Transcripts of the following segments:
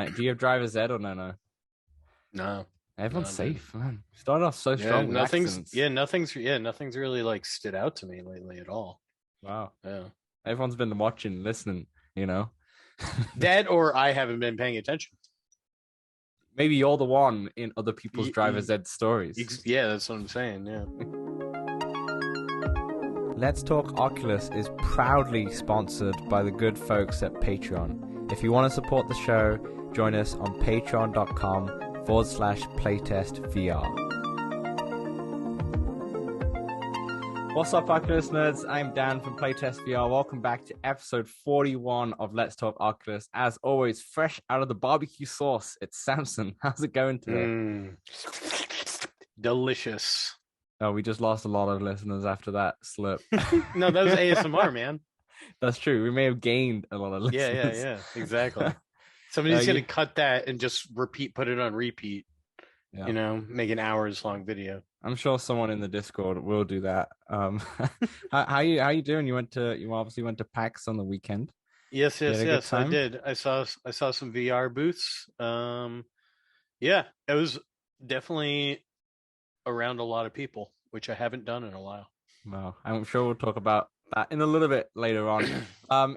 Do you have driver's ed or no? No, Everyone's no, dude. safe, man. Started off so Yeah, strong with accents. nothing's really like stood out to me lately at all. Wow. Yeah. Everyone's been watching, listening, you know. That or I haven't been paying attention. Maybe you're the one in other people's Y- driver's y- ed stories. Yeah, that's what I'm saying. Yeah. Let's Talk Oculus is proudly sponsored by the good folks at Patreon. If you want to support the show, join us on patreon.com/playtestvr. What's up, Oculus nerds? I'm Dan from Playtest VR. Welcome back to episode 41 of Let's Talk Oculus. As always, fresh out of the barbecue sauce, it's Samson. How's it going today? Delicious. Oh, we just lost a lot of listeners after that slip. No, that was ASMR, man. That's true. We may have gained a lot of listeners. Yeah, exactly. Somebody's gonna cut that and just put it on repeat. Yeah. You know, make an hours long video. I'm sure someone in the Discord will do that. How you doing? You obviously went to PAX on the weekend. Yes, I did. I saw some VR booths. Yeah, it was definitely around a lot of people, which I haven't done in a while. Well, I'm sure we'll talk about that in a little bit later on.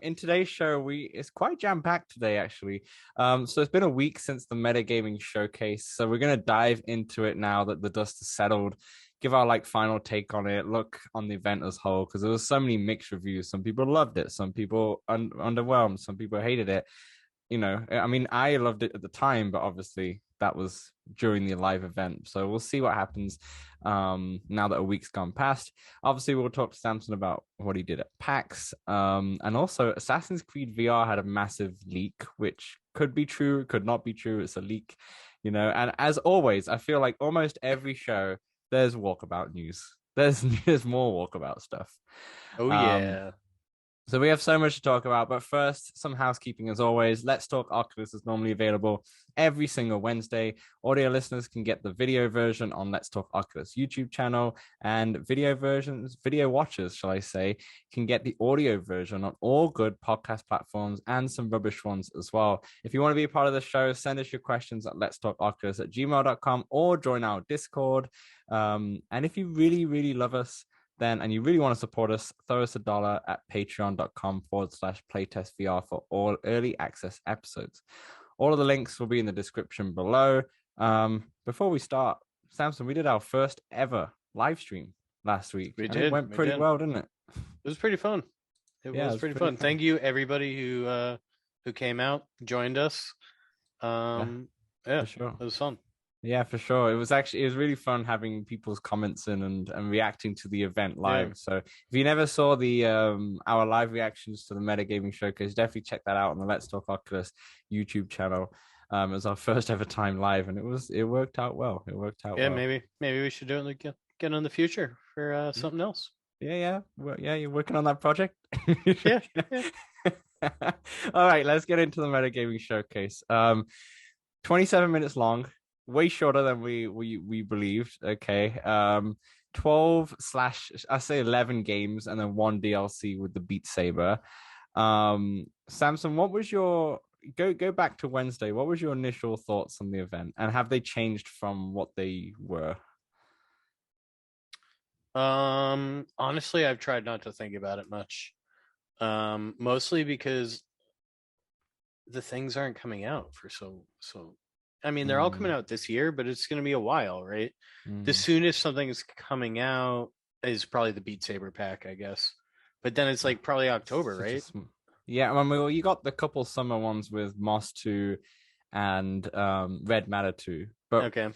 In today's show, it's quite jam-packed today, actually. So it's been a week since the metagaming showcase, so we're gonna dive into it now that the dust has settled. Give our final take on it, look on the event as a whole, because there was so many mixed reviews. Some people loved it, some people underwhelmed, some people hated it. You know, I mean, I loved it at the time, but obviously that was during the live event. So we'll see what happens now that a week's gone past. Obviously, we'll talk to Samson about what he did at PAX. And also, Assassin's Creed VR had a massive leak, which could be true, could not be true. It's a leak, you know. And as always, I feel like almost every show, there's Walkabout news. There's more Walkabout stuff. Oh, yeah. So we have so much to talk about, but first, some housekeeping as always. Let's Talk Oculus is normally available every single Wednesday. Audio listeners can get the video version on Let's Talk Oculus YouTube channel, and video watchers, shall I say, can get the audio version on all good podcast platforms and some rubbish ones as well. If you want to be a part of the show, send us your questions at letstalkoculus@gmail.com or join our Discord. And if you really, really love us, and you really want to support us, throw us $1 at patreon.com/playtestvr for all early access episodes. All of the links will be in the description below. Before we start, Samson, we did our first ever live stream last week. It went pretty well, didn't it? It was pretty fun. It was pretty fun. Thank you, everybody who came out, joined us. Yeah, for sure. It was fun. Yeah, for sure. It was really fun having people's comments in and reacting to the event live. Yeah. So if you never saw the our live reactions to the Metagaming Showcase, definitely check that out on the Let's Talk Oculus YouTube channel. It was our first ever time live, and it worked out well. Yeah, maybe we should do it again in the future for something else. Yeah. Well, yeah, you're working on that project. yeah. All right, let's get into the Metagaming Showcase. 27 minutes long. Way shorter than we believed. Okay. 11 games and then one DLC with the Beat Saber. Samson, what was your go back to Wednesday? What was your initial thoughts on the event, and have they changed from what they were? Honestly, I've tried not to think about it much. Mostly because the things aren't coming out for so. I mean, they're all coming out this year, but it's going to be a while, right? The soonest something's coming out is probably the Beat Saber pack, I guess. But then it's like probably October, right? Yeah, I mean, you got the couple summer ones with Moss 2 and Red Matter 2. But okay,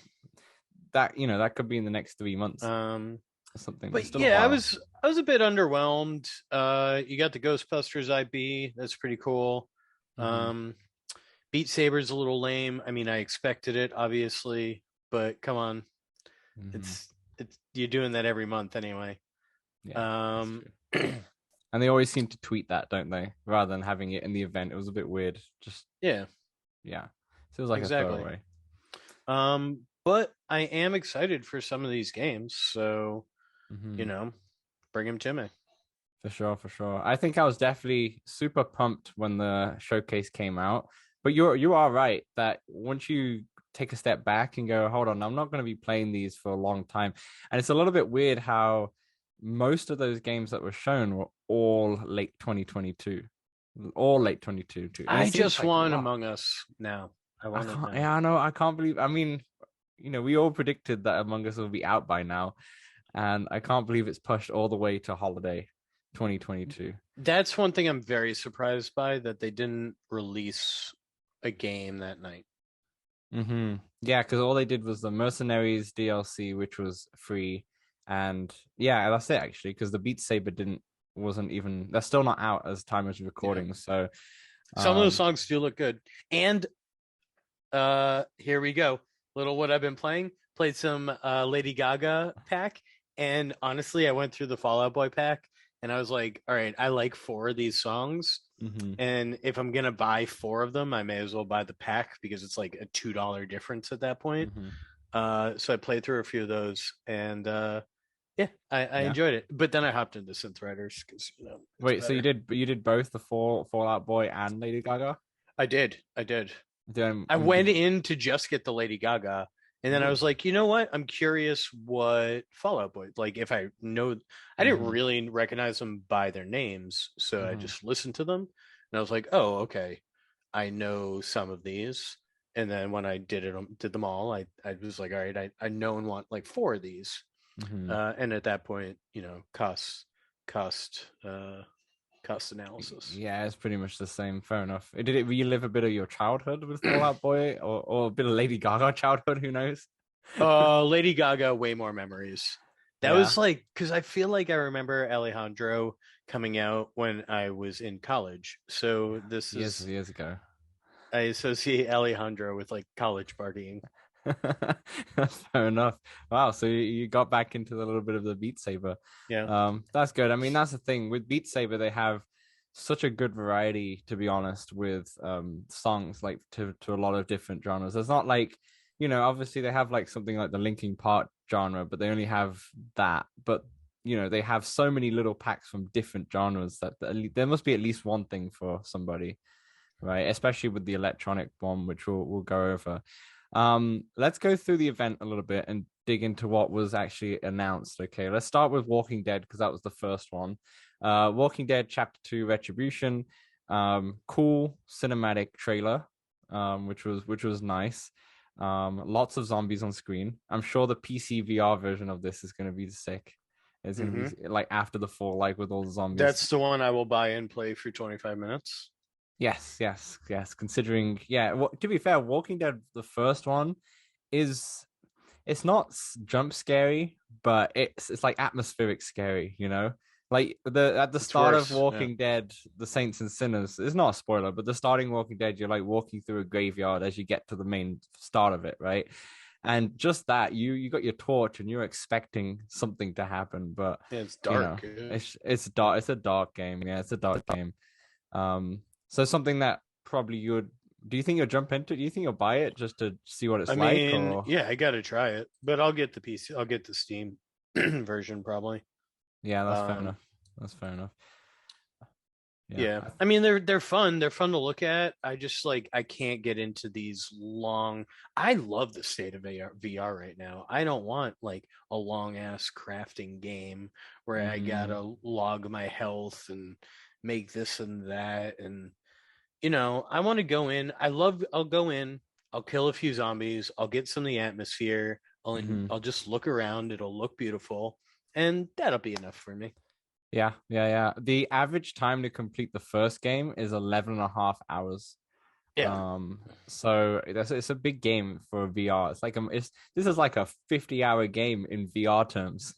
that could be in the next 3 months. Something. But yeah, I was a bit underwhelmed. You got the Ghostbusters IP. That's pretty cool. Beat Saber's a little lame. I mean, I expected it, obviously, but come on, it's you're doing that every month anyway. Yeah, and they always seem to tweet that, don't they? Rather than having it in the event, it was a bit weird. Just yeah. Feels like exactly. A throwaway. But I am excited for some of these games, so bring them to me. For sure. I think I was definitely super pumped when the showcase came out. but you are right that once you take a step back and go, hold on, I'm not going to be playing these for a long time. And it's a little bit weird how most of those games that were shown were all late 2022, all late 2022. And it I seems just like, want wow, Among Us now. I I want it can't, now. yeah, I know, I can't believe, I mean, we all predicted that Among Us will be out by now. And I can't believe it's pushed all the way to holiday 2022. That's one thing I'm very surprised by, that they didn't release a game that night. Yeah, because all they did was the Mercenaries DLC, which was free, and yeah, that's it actually. Because the Beat Saber wasn't even they're still not out as time as Yeah. recording. So, Some of those um, songs do look good. And here we go. Little what I've been playing. Played some Lady Gaga pack. And honestly, I went through the Fall Out Boy pack and I was like, all right, I like 4 of these songs. mhm, And if I'm gonna buy 4 of them, I may as well buy the pack because it's like a $2 difference at that point. mhm. So I played through a few of those, and yeah, I Yeah. enjoyed it. But then I hopped into Synth Riders because it's Wait, so better. you did both the Fallout Boy and Lady Gaga? I did. Then I went in to just get the Lady Gaga, and then I ooh, was like, you know what? I'm curious what Fallout Boy, like. If I know, I didn't mhm, really recognize them by their names, so I mhm, just listened to them, and I was like, oh, okay, I know some of these. And then when I did them all, I was like, all right, I know and want like 4 of these. mhm. And at that point, cost uh, cost analysis. Yeah, it's pretty much the same. Fair enough. Did it relive a bit of your childhood with Fallout Boy, or a bit of Lady Gaga childhood? Who knows? Lady Gaga, way more memories. That Yeah, was like, because I feel like I remember Alejandro coming out when I was in college. So this is, years ago. I associate Alejandro with like college partying. That's fair enough. Wow, so you got back into a little bit of the Beat Saber. Yeah. That's good. I mean, that's the thing with Beat Saber, they have such a good variety, to be honest, with songs like to a lot of different genres. It's not like, obviously they have like something like the Linkin Park genre, but they only have that. But they have so many little packs from different genres that there must be at least one thing for somebody, right? Especially with the electronic one, which we'll go over. Let's go through the event a little bit and dig into what was actually announced. Okay, let's start with Walking Dead because that was the first one. Walking Dead Chapter 2 Retribution. Cool cinematic trailer, which was nice. Lots of zombies on screen. I'm sure the PC VR version of this is going to be sick. It's going to Hmm. be like after the fall, like with all the zombies. That's the one I will buy and play for 25 minutes. Yes, yes, yes. Considering, yeah. To be fair, Walking Dead, the first one, is it's not jump scary, but it's like atmospheric scary. Like the at the It's start of worse. Yeah. Walking Dead, the Saints and Sinners. It's not a spoiler, but the starting Walking Dead, you're like walking through a graveyard as you get to the main start of it, right? And just that you got your torch and you're expecting something to happen, but Yeah, it's dark. Yeah. it's dark. It's a dark game. Yeah, it's a dark game. So something that probably you would. Do you think you'll jump into it? Do you think you'll buy it just to see what I it's like, mean, or yeah, I got to try it, but I'll get the PC. I'll get the Steam version probably. yeah, that's fair Um, enough. That's fair enough. Yeah, Yeah. I mean they're fun. They're fun to look at. I just like I can't get into these long. I love the state of VR right now. I don't want like a long ass crafting game where I mm, gotta log my health and make this and that. And I want to go in. I'll go in, I'll kill a few zombies, I'll get some of the atmosphere, hmm I'll just look around, it'll look beautiful, and that'll be enough for me. yeah, yeah, yeah. The average time to complete the first game is 11 and a half hours. Yeah. So it's a big game for VR. It's like this is like a 50-hour game in VR terms.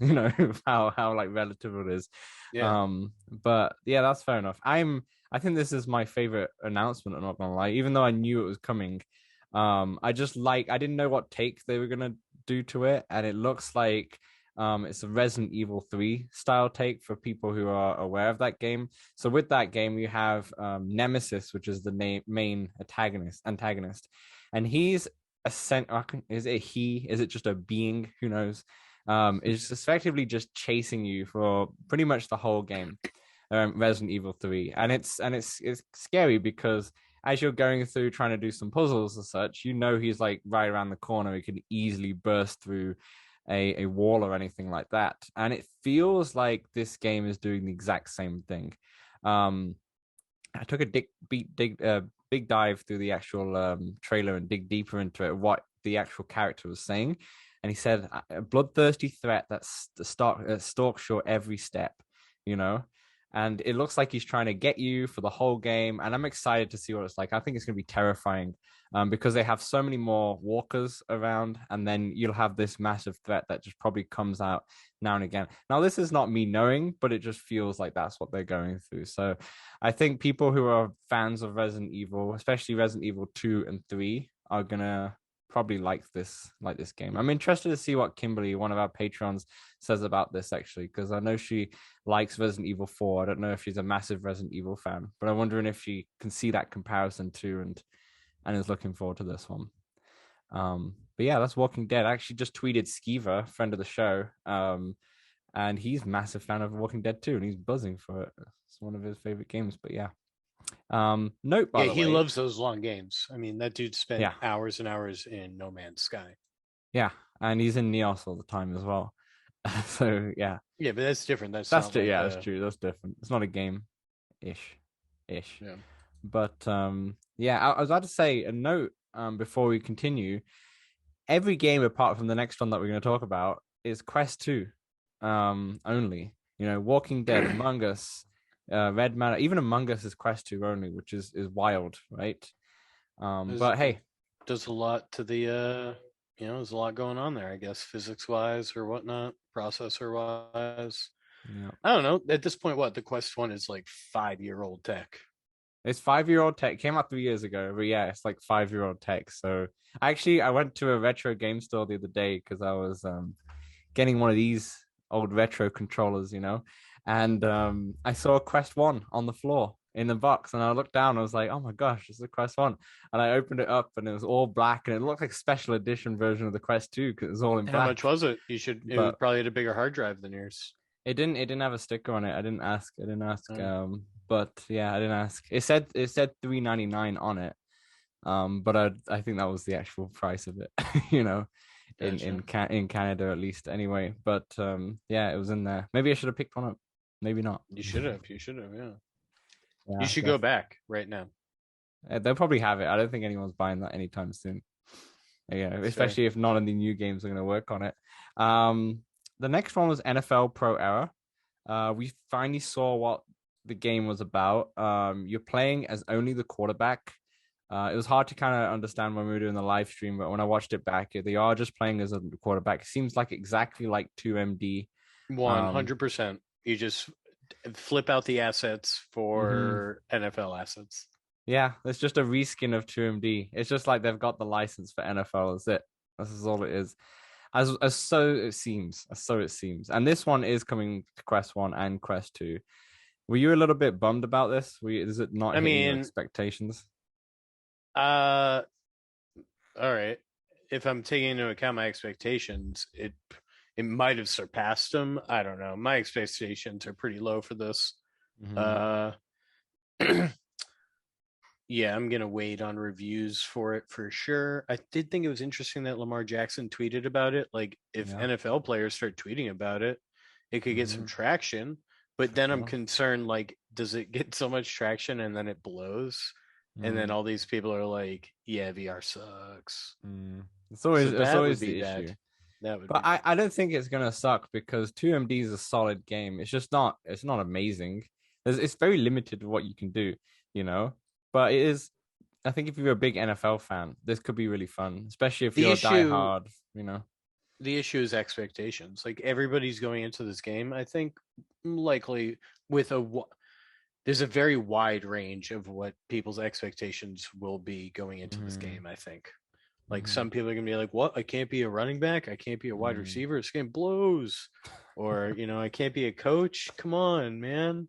How like relative it is. Yeah. But yeah, that's fair enough. I think this is my favorite announcement. I'm not gonna lie, even though I knew it was coming. I just I didn't know what take they were gonna do to it, and it looks like it's a Resident Evil 3 style take for people who are aware of that game. So with that game, you have Nemesis, which is the main antagonist, and he's is it he? Is it just a being? Who knows? Is effectively just chasing you for pretty much the whole game. Resident Evil 3, and it's scary because as you're going through trying to do some puzzles and such, you know he's like right around the corner. He can easily burst through a wall or anything like that. And it feels like this game is doing the exact same thing. I took a big dive through the actual trailer and dig deeper into it, what the actual character was saying. And he said, a bloodthirsty threat that stalks your every step, you know? And it looks like he's trying to get you for the whole game. And I'm excited to see what it's like. I think it's going to be terrifying because they have so many more walkers around. And then you'll have this massive threat that just probably comes out now and again. Now, this is not me knowing, but it just feels like that's what they're going through. So I think people who are fans of Resident Evil, especially Resident Evil 2 and 3, are going to probably like this game. I'm interested to see what Kimberly, one of our patrons, says about this actually, because I know she likes Resident Evil 4. I don't know if she's a massive Resident Evil fan, but I'm wondering if she can see that comparison too and is looking forward to this one. But yeah, that's Walking Dead. I actually just tweeted Skeever, friend of the show, and he's a massive fan of Walking Dead too, and he's buzzing for it. It's one of his favorite games. But yeah, note by the way, he loves those long games. I mean, that dude spent Yeah. hours and hours in No Man's Sky. Yeah, and he's in Neos all the time as well. So yeah, Yeah, but that's different. That's that's not true. like Yeah, that's true. That's different. It's not a game, ish. Yeah. But yeah, I was about to say a note before we continue. Every game apart from the next one that we're going to talk about is Quest 2 only. You know, Walking Dead, Among Us, Red Matter, even Among Us is Quest 2 only, which is wild, right? But hey, does a lot to the there's a lot going on there, I guess, physics wise or whatnot, processor wise. yeah. I don't know. At this point, what the Quest 1 is like 5-year-old tech. It's 5-year-old tech. It came out 3 years ago, but yeah, it's like 5-year-old tech. So actually, I went to a retro game store the other day because I was getting one of these old retro controllers, you know, and I saw a Quest 1 on the floor in the box, and I looked down. And I was like, "Oh my gosh, it's a Quest 1!" And I opened it up, and it was all black, and it looked like a special edition version of the Quest 2 because it was all in black. How much was it? It probably had a bigger hard drive than yours. It didn't have a sticker on it. I didn't ask. But yeah, I didn't ask. It said $399 on it. But I think that was the actual price of it, you know, Gotcha. in Canada at least. Anyway, but yeah, it was in there. Maybe I should have picked one up. Maybe not. You should have. Yeah. Yeah, You should go back right now. They'll probably have it. I don't think anyone's buying that anytime soon. Yeah, especially if none of the new games are going to work on it. The next one was NFL Pro Era. We finally saw what the game was about. You're playing as only the quarterback. It was hard to kind of understand when we were doing the live stream, but when I watched it back, they are just playing as a quarterback. It seems like exactly like 2MD. 100%. You just flip out the assets for NFL assets. Yeah, it's just a reskin of 2MD. It's just like they've got the license for NFL. That's it. This is all it is. As so it seems. And this one is coming to Quest 1 and Quest 2. Were you a little bit bummed about this? Is it not hitting your expectations? All right. If I'm taking into account my expectations, it might have surpassed them. I don't know. My expectations are pretty low for this. Yeah, I'm gonna wait on reviews for it for sure. I did think it was interesting that Lamar Jackson tweeted about it. Like, if NFL players start tweeting about it, it could get some traction. But then I'm concerned, like, does it get so much traction and then it blows? And then all these people are like, "Yeah, VR sucks." It's always the issue. But I don't think it's gonna suck because 2MD is a solid game. It's just not. It's not amazing. It's very limited what you can do, you know. But it is. I think if you're a big NFL fan, this could be really fun, especially if you're a diehard, you know. The issue is expectations. Like, everybody's going into this game, I think, likely with there's a very wide range of what people's expectations will be going into this game, I think. Like, some people are going to be like, what? I can't be a running back. I can't be a wide receiver. This game blows. Or, I can't be a coach. Come on, man.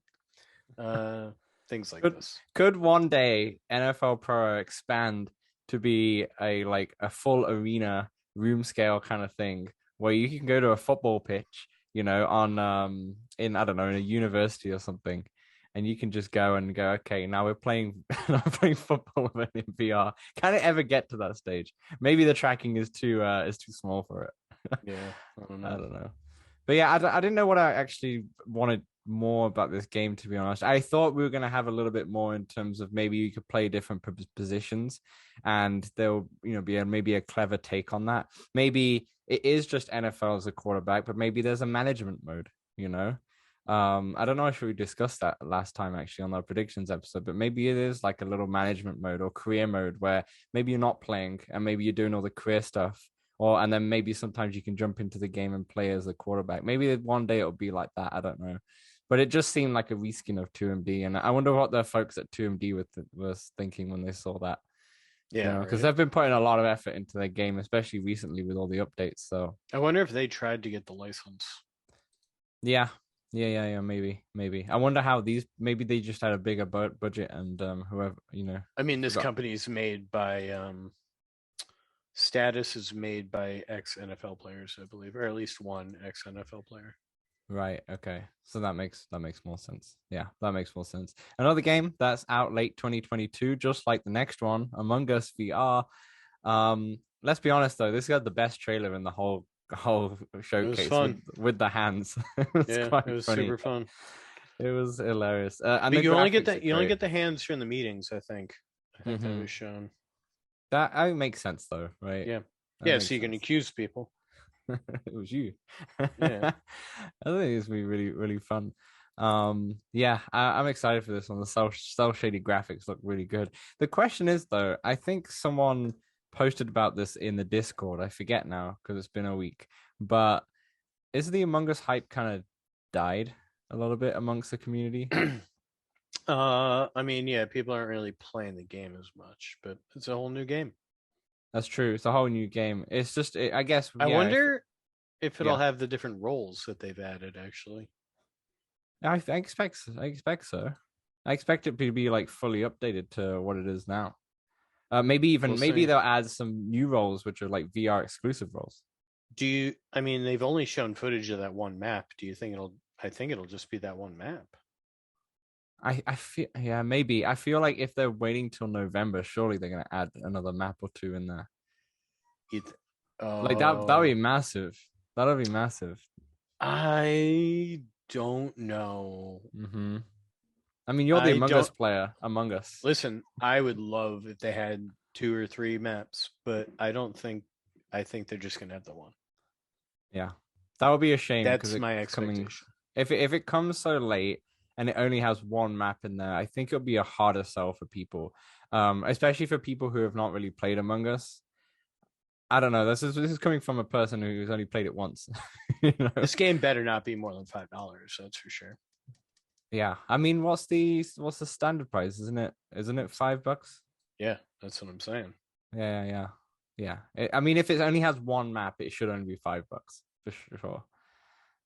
Things like this. Could one day NFL Pro expand to be a full arena room scale kind of thing where you can go to a football pitch, on in, I don't know, in a university or something, and you can just go and go, okay, now we're playing I'm playing football in VR. Can it ever get to that stage? Maybe the tracking is too small for it. Yeah, I don't I know. don't know. But yeah, I didn't know what I actually wanted more about this game, to be honest. I thought we were going to have a little bit more in terms of maybe you could play different positions and there'll, be maybe a clever take on that. Maybe it is just NFL as a quarterback, but maybe there's a management mode, you know? I don't know if we discussed that last time actually on our predictions episode, but maybe it is like a little management mode or career mode where maybe you're not playing and maybe you're doing all the career stuff, and then maybe sometimes you can jump into the game and play as a quarterback. Maybe one day it'll be like that. I don't know, but it just seemed like a reskin of 2MD, and I wonder what the folks at 2MD was thinking when they saw that. Yeah, Because right. they've been putting a lot of effort into their game, especially recently with all the updates. So I wonder if they tried to get the license. yeah, yeah. Maybe. I wonder how these. Maybe they just had a bigger budget, and whoever I mean, this got company is made by Status is made by ex NFL players, I believe, or at least one ex NFL player. right. Okay, so that makes more sense. Yeah, that makes more sense. Another game that's out late 2022, just like the next one, Among Us VR. Let's be honest though, this got the best trailer in the whole It was showcase fun. with the hands. It was Yeah, it quite was funny. super fun. It was hilarious, and But the you only get graphics are that you only great. get the hands during the meetings, I think. I think that was shown. That makes sense though, right? Yeah. That Yeah, so makes you can sense. accuse people. It was you. Yeah. I think it's gonna be really, really fun. Yeah, I'm excited for this one. The cell shaded graphics look really good. The question is though, I think someone posted about this in the Discord. I forget now because it's been a week. But is the Among Us hype kind of died a little bit amongst the community? I mean, yeah, people aren't really playing the game as much, but it's a whole new game. That's true. It's a whole new game. It's just, I guess, I yeah, wonder if it'll yeah. have the different roles that they've added actually. I expect so. I expect so. I expect it to be like fully updated to what it is now. We'll Maybe see. they'll add some new roles which are like VR exclusive roles. I mean, they've only shown footage of that one map. Do you think I think it'll just be that one map. I feel, yeah, maybe. I feel like if they're waiting till November, surely they're gonna add another map or two in there. You th- Like that'll be oh, massive. That'll be massive. I don't know. Hmm. I mean, you're the I Among Us don't player. Among Us. listen. I would love if they had two or three maps, but I don't think. I think they're just gonna have the one. Yeah, that would be a shame because That's my it's coming. expectation. If it comes so late and it only has one map in there, I think it'll be a harder sell for people, especially for people who have not really played Among Us. I don't know. This is coming from a person who's only played it once. you know? This game better not be more than $5. That's for sure. Yeah. I mean, what's the standard price? Isn't it $5? Yeah, that's what I'm saying. Yeah. I mean, if it only has one map, it should only be $5 for sure.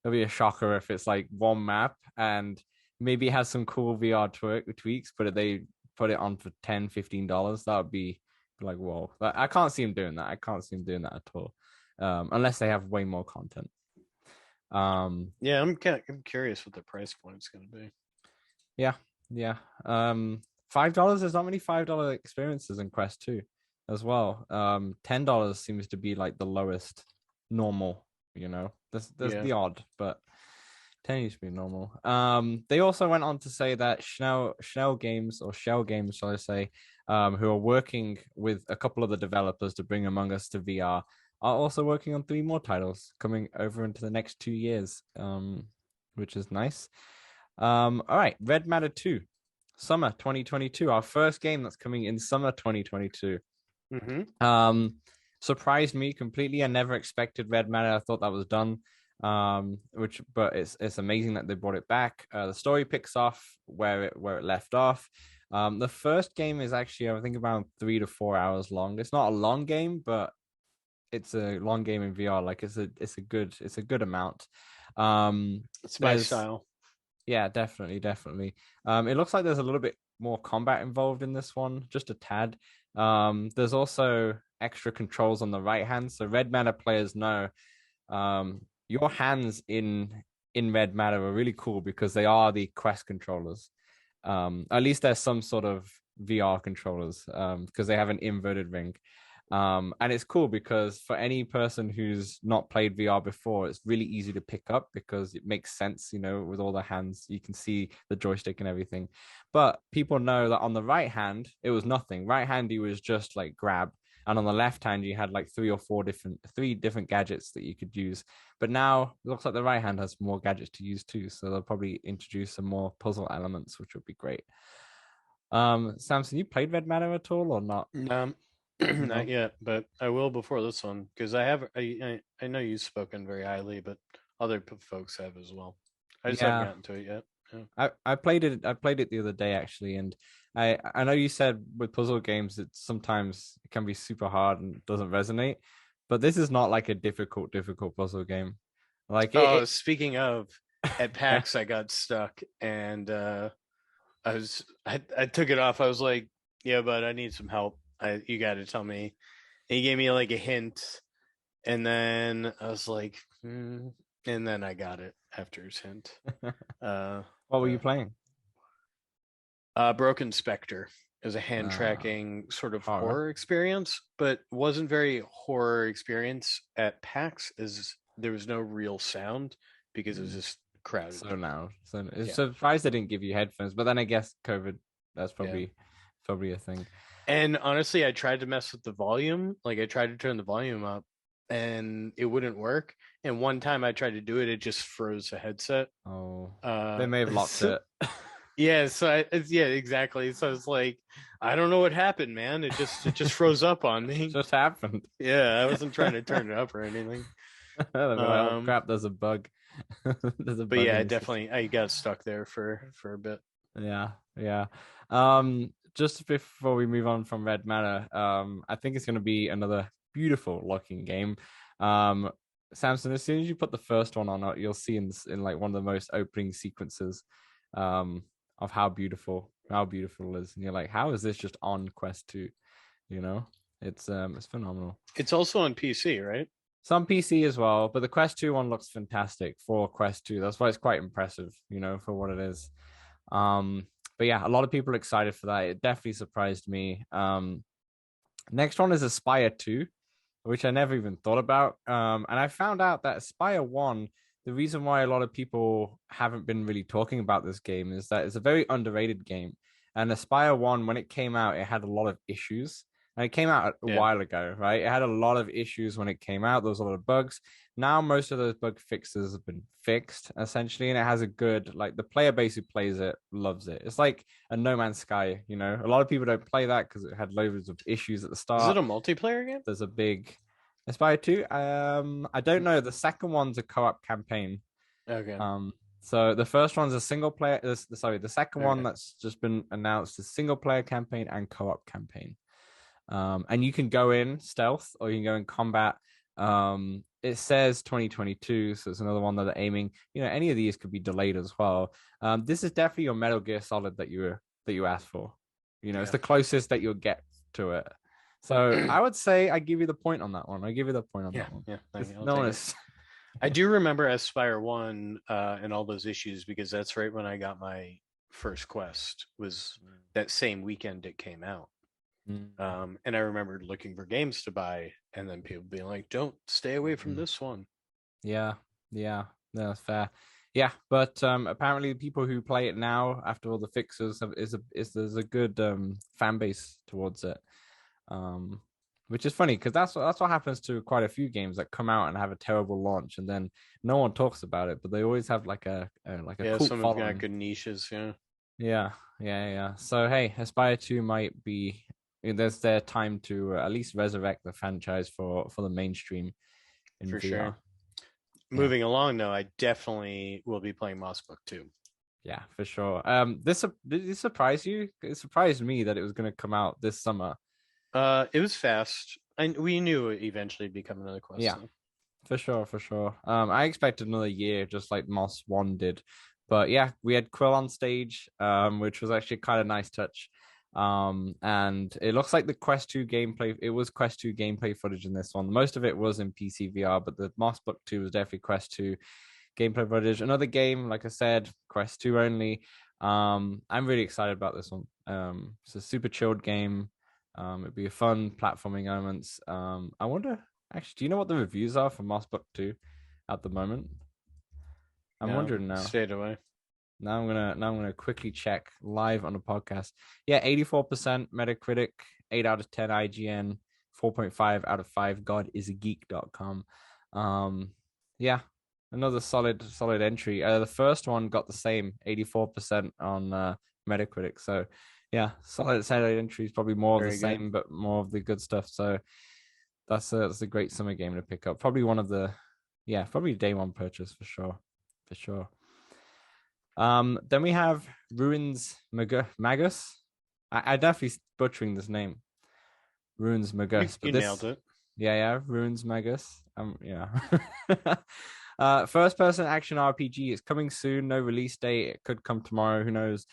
It'll be a shocker if it's like one map and maybe it has some cool VR tweaks, but they put it on for $10-15. That would be like, whoa. I can't see him doing that. I can't see him doing that at all. Unless they have way more content. Yeah, I'm curious what the price point is going to be. Yeah. $5. There's not many $5 experiences in Quest 2 as well. $10 seems to be like the lowest normal, There's Yeah. the odd, but 10 used to be normal. They also went on to say that Shell Games, or Shell Games, shall I say, who are working with a couple of the developers to bring Among Us to VR, are also working on 3 more titles coming over into the next 2 years, which is nice. All right, Red Matter 2, summer 2022, our first game that's coming in summer 2022. Surprised me completely. I never expected Red Matter. I thought that was done. But it's amazing that they brought it back. The story picks off where it left off. The first game is actually, I think, around 3 to 4 hours long. It's not a long game, but it's a long game in VR. Like it's a good amount. It's my There's style. Yeah, definitely. It looks like there's a little bit more combat involved in this one, just a tad. There's also extra controls on the right hand. So Red Matter players know your hands in Red Matter are really cool because they are the Quest controllers. At least there's some sort of VR controllers because they have an inverted ring. And it's cool because for any person who's not played VR before, it's really easy to pick up because it makes sense, with all the hands, you can see the joystick and everything. But people know that on the right hand, it was nothing. Right handy was just like grab. And on the left hand, you had like three different gadgets that you could use. But now it looks like the right hand has more gadgets to use too. So they'll probably introduce some more puzzle elements, which would be great. Samson, you played Red Matter at all or not? No, No. not yet, but I will before this one because I have. I know you've spoken very highly, but other folks have as well. I just haven't Yeah. gotten to it yet. Yeah. I played it. I played it the other day actually, and I know you said with puzzle games that sometimes it can be super hard and doesn't resonate, but this is not like a difficult puzzle game. Like Oh, speaking of, at yeah. PAX I got stuck and I took it off. I was like, yeah, but I need some help. You got to tell me. And he gave me like a hint, and then I was like, and then I got it after his hint. Uh, What were you uh, playing? Broken Spectre is a hand Uh, tracking sort of Horror. horror experience, but wasn't very horror experience at PAX. As there was no real sound because it was Mm. just crowded. So now, so it's Yeah, surprised they didn't give you headphones, but then I guess COVID. That's yeah. probably a thing. And honestly, I tried to mess with the volume. Like I tried to turn the volume up and it wouldn't work. And one time I tried to do it, it just froze the headset. Oh, they Uh may have locked so, it. yeah, yeah, exactly. So it's like I don't know what happened, man. It just froze up on me. Just happened. Yeah, I wasn't trying to turn it up or anything. They'll be like, oh Um crap, there's a bug. There's a but bug yeah, in I the system. definitely I got stuck there for a bit. Yeah, yeah. Just before we move on from Red Matter, I think it's going to be another beautiful looking game. Um, Samson, as soon as you put the first one on, you'll see in like one of the most opening sequences, um, of how beautiful it is, and you're like, how is this just on Quest 2? You know, it's phenomenal. It's also on PC, right? Some PC as well, but the Quest 2 one looks fantastic for Quest 2. That's why it's quite impressive, for what it is. Um, but yeah, a lot of people are excited for that. It definitely surprised me. Next one is Aspire 2, which I never even thought about. And I found out that Aspire 1, the reason why a lot of people haven't been really talking about this game is that it's a very underrated game. And Aspire 1, when it came out, it had a lot of issues. And it came out a Yeah. while ago, right? It had a lot of issues when it came out. There was a lot of bugs. Now most of those bug fixes have been fixed essentially, and it has a good, like, the player base who plays it loves it. It's like a No Man's Sky. A lot of people don't play that because it had loads of issues at the Is it start. a multiplayer game? There's a big Aspire 2. I don't know. The second one's a co-op campaign. Okay. Um, so the first one's a single player. Sorry, the second one Okay. that's just been announced is single player campaign and co-op campaign. And you can go in stealth or you can go in combat. It says 2022, so it's another one that they're aiming. Any of these could be delayed as well. This is definitely your Metal Gear Solid that you asked for. It's Yeah. the closest that you'll get to it. So I would say I give you the point on that one. I give you the point on Yeah, that one. yeah, I'll No one take it. is. I do remember Aspire One and all those issues because that's right when I got my first quest. Was that same weekend it came out, and I remembered looking for games to buy, and then people being like, "Don't stay away from Mm-hmm. this one." Yeah, yeah, no, that's fair. Yeah, but apparently the people who play it now after all the fixes there's a good fan base towards it. Um, which is funny because that's what happens to quite a few games that come out and have a terrible launch and then no one talks about it, but they always have like a Yeah, cult some have got following. good niches. Yeah, Yeah, yeah, yeah. So hey, Aspire 2 might be there's their time to at least resurrect the franchise for the mainstream in for VR. sure. Yeah. Moving along, though, I definitely will be playing Moss Book 2. Yeah, for sure. This did it surprise you? It surprised me that it was going to come out this summer. It was fast. We knew it eventually would become another quest. Yeah, Though. for sure, for sure. I expected another year, just like Moss One did, but yeah, we had Quill on stage, which was actually kind of nice touch. And it looks like the Quest 2 gameplay. It was Quest 2 gameplay footage in this one. Most of it was in PC VR, but the Moss Book 2 was definitely Quest 2 gameplay footage. Another game, like I said, Quest 2 only. I'm really excited about this one. It's a super chilled game. It'd be a fun platforming elements. I wonder, actually, do you know what the reviews are for Moss Book 2 at the moment? I'm No, wondering now. stayed away. Now I'm gonna quickly check live on the podcast. Yeah, 84% Metacritic, 8 out of 10 IGN, 4.5 out of 5 godisageek.com. Yeah, another solid entry. The first one got the same 84% on Metacritic. So yeah, solid entries, probably more of the Very good. same, but more of the good stuff. So that's a great summer game to pick up. Probably one of the probably day one purchase for sure. For sure. Then we have Ruins Magus. I definitely butchering this name. Ruins Magus, You but nailed this, it. yeah, Ruins Magus. Yeah. First person action RPG is coming soon. No release date. It could come tomorrow. Who knows?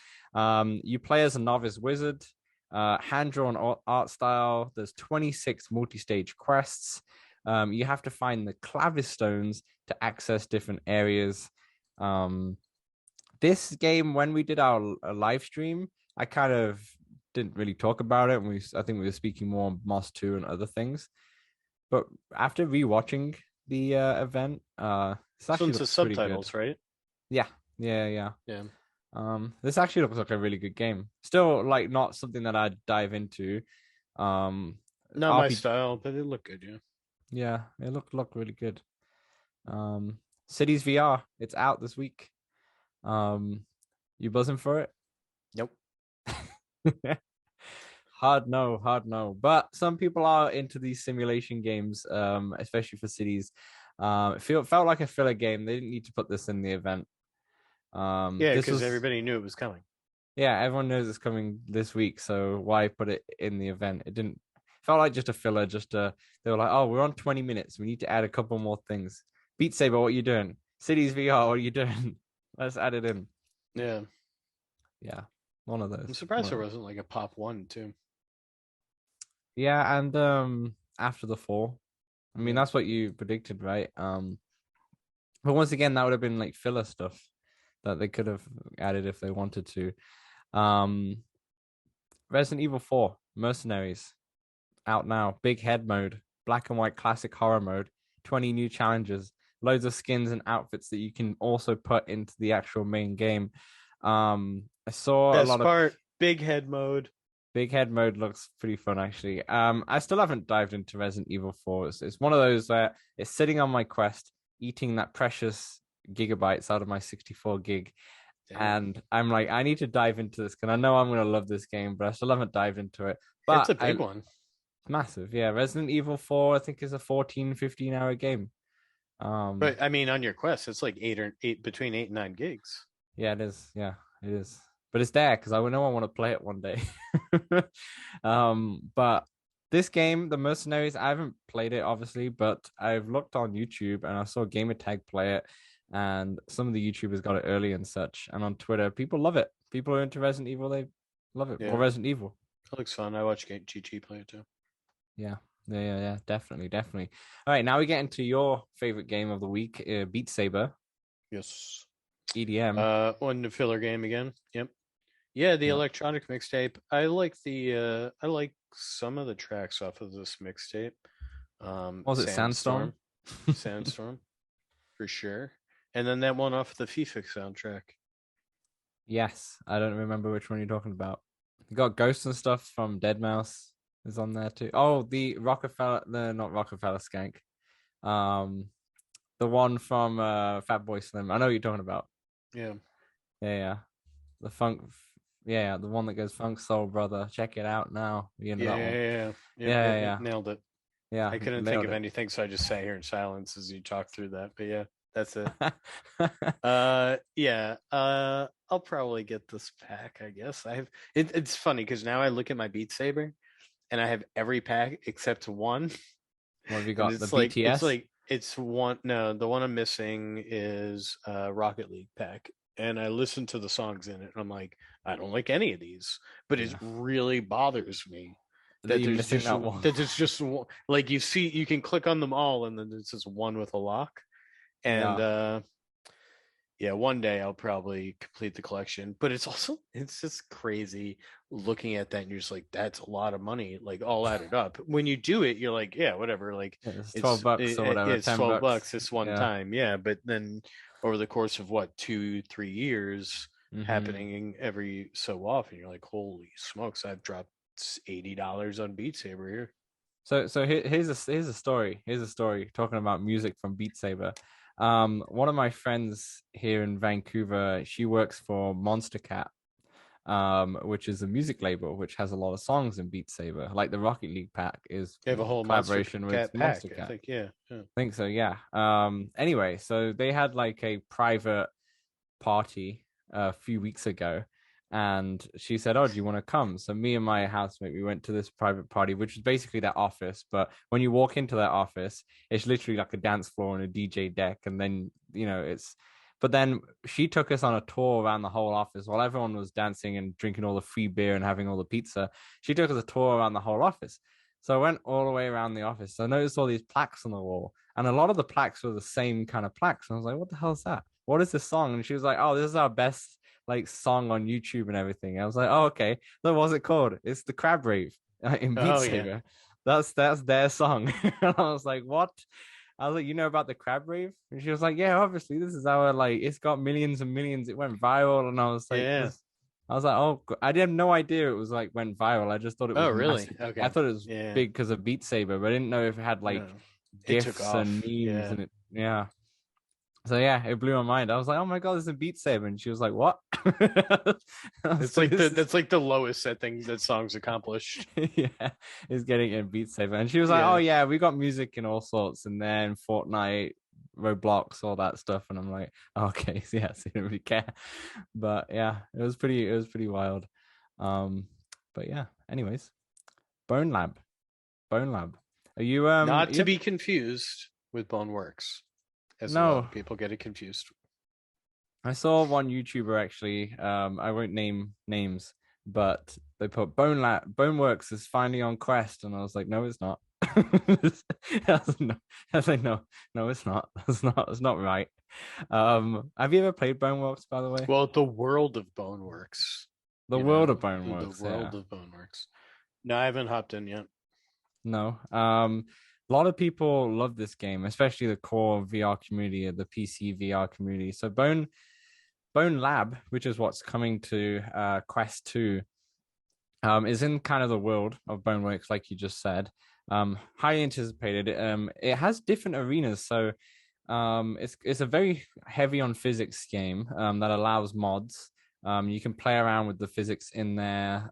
You play as a novice wizard. Hand drawn art style. There's 26 multi-stage quests. You have to find the clavis stones to access different areas. This game, when we did our live stream, I kind of didn't really talk about it. I think we were speaking more on Moss 2 and other things. But after rewatching the event, this This actually one's the looks pretty good. subtitles, right? Yeah. Yeah. This actually looks like a really good game. Still, like, not something that I'd dive into. Not my style, but it looked good, yeah. Yeah, it looked really good. Cities VR, it's out this week. You buzzing for it? Nope. Hard no. But some people are into these simulation games, especially for cities. It felt like a filler game. They didn't need to put this in the event. Yeah, because everybody knew it was coming. Yeah, everyone knows it's coming this week, so why put it in the event? It didn't felt like just a filler. They were like, oh, we're on 20 minutes. We need to add a couple more things. Beat Saber, what are you doing? Cities VR, what are you doing? Let's add it in. Yeah. Yeah, one of those. I'm surprised there wasn't like a pop one too. Yeah, and after the fall, I mean that's what you predicted, right? But once again, that would have been like filler stuff that they could have added if they wanted to. Resident Evil 4 Mercenaries out now. Big head mode, black and white classic horror mode, 20 new challenges, loads of skins and outfits that you can also put into the actual main game. I saw Best a lot part, big head mode. Big head mode looks pretty fun, actually. I still haven't dived into Resident Evil 4. It's one of those where it's sitting on my Quest, eating that precious gigabytes out of my 64 gig. Damn. And I'm like, I need to dive into this because I know I'm going to love this game, but I still haven't dived into it. But it's a big one. It's massive. Yeah. Resident Evil 4, I think, is a 14, 15-hour game. But I mean, on your Quest, it's like between 8 and 9 gigs. Yeah, it is. Yeah, it is. But it's there because I know I want to play it one day. But this game, The Mercenaries, I haven't played it obviously, but I've looked on YouTube and I saw Gamertag play it, and some of the YouTubers got it early and such. And on Twitter, people love it. People are into Resident Evil; they love it. Yeah. Or Resident Evil. It looks fun. I watch GG play it too. Yeah. Definitely. All right, now we get into your favorite game of the week, Beat Saber. Yes. EDM. One filler game again. Yep. Yeah, the electronic mixtape. I like some of the tracks off of this mixtape. Was it Sandstorm? Sandstorm, for sure. And then that one off the FIFA soundtrack. Yes, I don't remember which one you're talking about. You got Ghosts and stuff from Deadmau5 is on there too. Oh, the Rockefeller, not Rockefeller Skank. The one from Fatboy Slim. I know what you're talking about. Yeah. The funk. Yeah, the one that goes Funk Soul Brother. Check it out now. You know that one. Yeah. Nailed it. Yeah, I couldn't think of anything, so I just sat here in silence as you talked through that. But yeah, that's it. I'll probably get this pack, I guess. It's funny because now I look at my Beat Saber and I have every pack except one. What have you got? The BTS? It's one. No, the one I'm missing is Rocket League pack. And I listen to the songs in it, and I'm like, I don't like any of these, but it really bothers me that there's just one. Like you can click on them all, and then there's just one with a lock. And Yeah, one day I'll probably complete the collection, but it's just crazy looking at that and you're just like, that's a lot of money, like all added up. When you do it, you're like, yeah, whatever. Like It's $12 or whatever, it's 10 $12 bucks. this one Yeah. time, yeah. But then over the course of what, 2, 3 years, Hmm. happening every so often, you're like, holy smokes, I've dropped $80 on Beat Saber here. So here's a story. Here's a story talking about music from Beat Saber. One of my friends here in Vancouver, she works for Monster Cat, which is a music label which has a lot of songs in Beat Saber. Like the Rocket League pack is You have a whole Monster collaboration with Cat pack, Monster I Cat. think. Yeah, yeah. I think so, yeah. Anyway, so they had like a private party a few weeks ago, and she said, "Oh, do you want to come?" So me and my housemate, we went to this private party, which is basically their office. But when you walk into their office, it's literally like a dance floor and a DJ deck, and then it's. But then she took us on a tour around the whole office while everyone was dancing and drinking all the free beer and having all the pizza. She took us a tour around the whole office. So I went all the way around the office. I noticed all these plaques on the wall, and a lot of the plaques were the same kind of plaques. And I was like, "What the hell is that? What is this song?" And she was like, "Oh, this is our best like song on YouTube and everything." I was like, "Oh, okay. So what's it called?" "It's the Crab Rave in Beat Oh yeah. Saber." That's their song. And I was like, "What?" I was like, "You know about the Crab Rave?" And she was like, "Yeah, obviously. This is our like. It's got millions and millions. It went viral." And I was like, Yeah. "This." I was like, "Oh, I didn't have no idea it was like went viral. I just thought it Oh was really? massive. I Okay. thought it was Yeah. big because of Beat Saber, but I didn't know if it had like No. It took gifs and off. memes Yeah. and it. Yeah." So yeah, it blew my mind. I was like, "Oh my god, this is a Beat Saber," and she was like, "What?" I was It's like, like "This is that's like the lowest setting that song's accomplished. yeah, is getting in Beat Saber," and she was like, "Oh Yeah. yeah, we got music and all sorts, and then Fortnite, Roblox, all that stuff," and I'm like, oh, "Okay, so yeah, so you don't really care," but yeah, it was pretty wild. Um, but yeah, anyways, Bone Lab, Bone Lab. Are you Not to you be confused with Boneworks, as a lot no, of people get it confused. I saw one YouTuber actually. I won't name names, but they put Boneworks is finally on Quest, and I was like, no, it's not. No, I was like, no, no, it's not. That's not right. Have you ever played Boneworks, by the way? Well, the world of Boneworks, The world of the Boneworks, yeah. world of Boneworks. No, I haven't hopped in yet. No. A lot of people love this game, especially the core VR community, the PC VR community. So Bone Lab, which is what's coming to Quest 2, is in kind of the world of Boneworks, like you just said. Highly anticipated. It has different arenas, so it's a very heavy on physics game that allows mods. You can play around with the physics in there.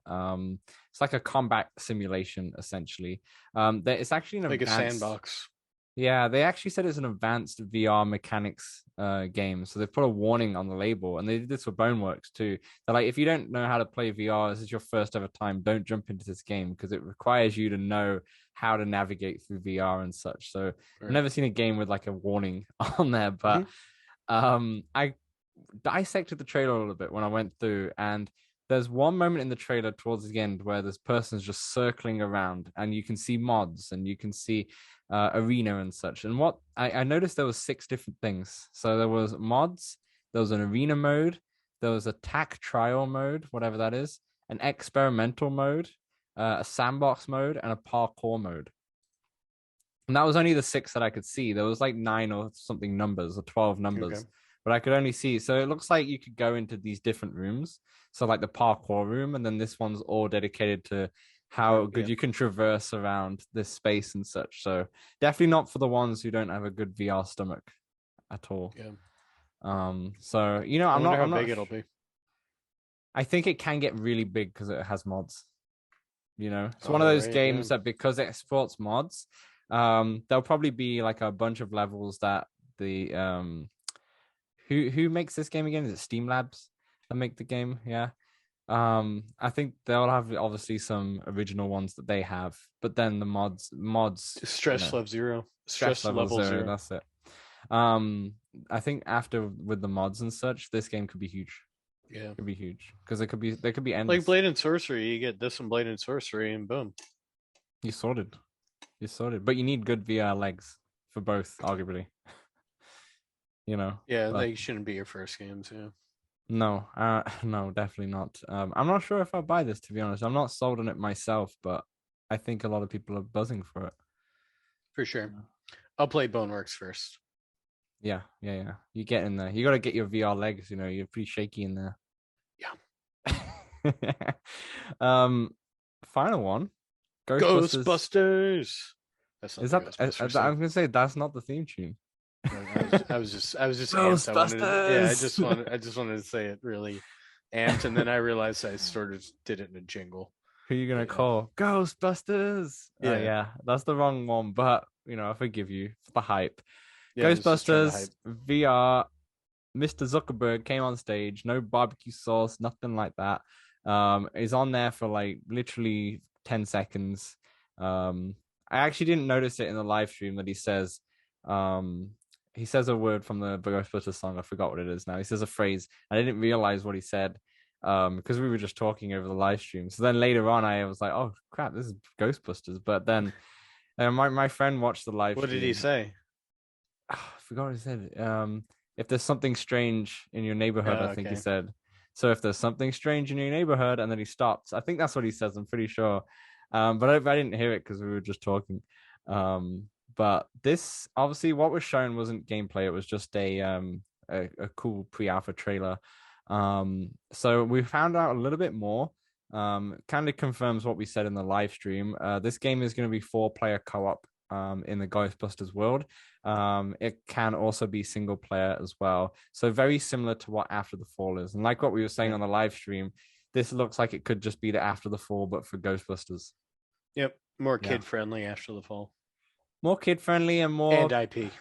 It's like a combat simulation, essentially. It's actually an Like a advanced sandbox. yeah, they actually said it's an advanced VR mechanics game. So they've put a warning on the label, and they did this for Boneworks too. They're like, if you don't know how to play VR, this is your first ever time, don't jump into this game because it requires you to know how to navigate through VR and such. So I've Right. never seen a game with like a warning on there, but Mhm. I dissected the trailer a little bit when I went through, and there's one moment in the trailer towards the end where this person's just circling around, and you can see mods and you can see arena and such. And what I noticed there was 6 different things. So there was mods, there was an arena mode, there was a tac trial mode, whatever that is, an experimental mode, a sandbox mode, and a parkour mode. And that was only the 6 that I could see. There was like 9 or something numbers or 12 Okay. numbers, but I could only see. So it looks like you could go into these different rooms. So like the parkour room, and then this one's all dedicated to Okay. how good Yeah. you can traverse around this space and such. So definitely not for the ones who don't have a good VR stomach at all. Yeah. So I I'm wonder not how I'm not big it'll be. I think it can get really big because it has mods. It's one of Oh, those right. Yeah. games that because it supports mods, there'll probably be like a bunch of levels that the who makes this game again? Is it Steam Labs that make the game? Yeah. I think they'll have obviously some original ones that they have, but then the mods, Stress level zero. stress Stress level level 0, zero. that's it. Um, I think after with the mods and such, this game could be huge. Yeah. Could be huge because there could be Like endless. Blade and Sorcery, you get this and Blade and Sorcery, and boom. You sorted. You sorted. But you need good VR legs for both, arguably. you know. Yeah, But they shouldn't be your first games. Yeah, no, no, definitely not. I'm not sure if I'll buy this, to be honest. I'm not sold on it myself, but I think a lot of people are buzzing for it. for sure. I'll play Boneworks first. Yeah, yeah, yeah. You get in there. You got to get your VR legs. You know, you're pretty shaky in there. Yeah. um, final one, Ghostbusters. Ghostbusters. That's not Is the that? Ghostbusters I'm thing. gonna say that's not the theme tune. I was just amped. Ghostbusters. I just wanted to say it really amped, and then I realized I sort of did it in a jingle. Who are you gonna But yeah, call? Ghostbusters. yeah, Yeah, that's the wrong one, but you know, I forgive you for the hype. yeah. I was just trying to Ghostbusters hype. VR. Mr. Zuckerberg came on stage, no barbecue sauce, nothing like that. Is on there for like literally 10 seconds. Um, I actually didn't notice it in the live stream that um, he says a word from the Ghostbusters song. I forgot what it is now. He says a phrase. I didn't realize what he said because we were just talking over the live stream. So then later on, I was like, oh crap, this is Ghostbusters. But then my friend watched the live What did he stream. say? I forgot what he said. If there's something strange in your neighborhood, I Oh, think he okay. said. So if there's something strange in your neighborhood, and then he stops. I think that's what he says. I'm pretty sure. But I didn't hear it because we were just talking. Um, but this obviously what was shown wasn't gameplay. It was just a cool pre-alpha trailer. So we found out a little bit more. Kind of confirms what we said in the live stream. This game is going to be 4-player co-op in the Ghostbusters world. It can also be single player as well. So very similar to what After the Fall is. And like what we were saying Yeah. on the live stream, this looks like it could just be the After the Fall, but for Ghostbusters. Yep. More Yeah. kid friendly after the fall. More kid friendly and And more, IP.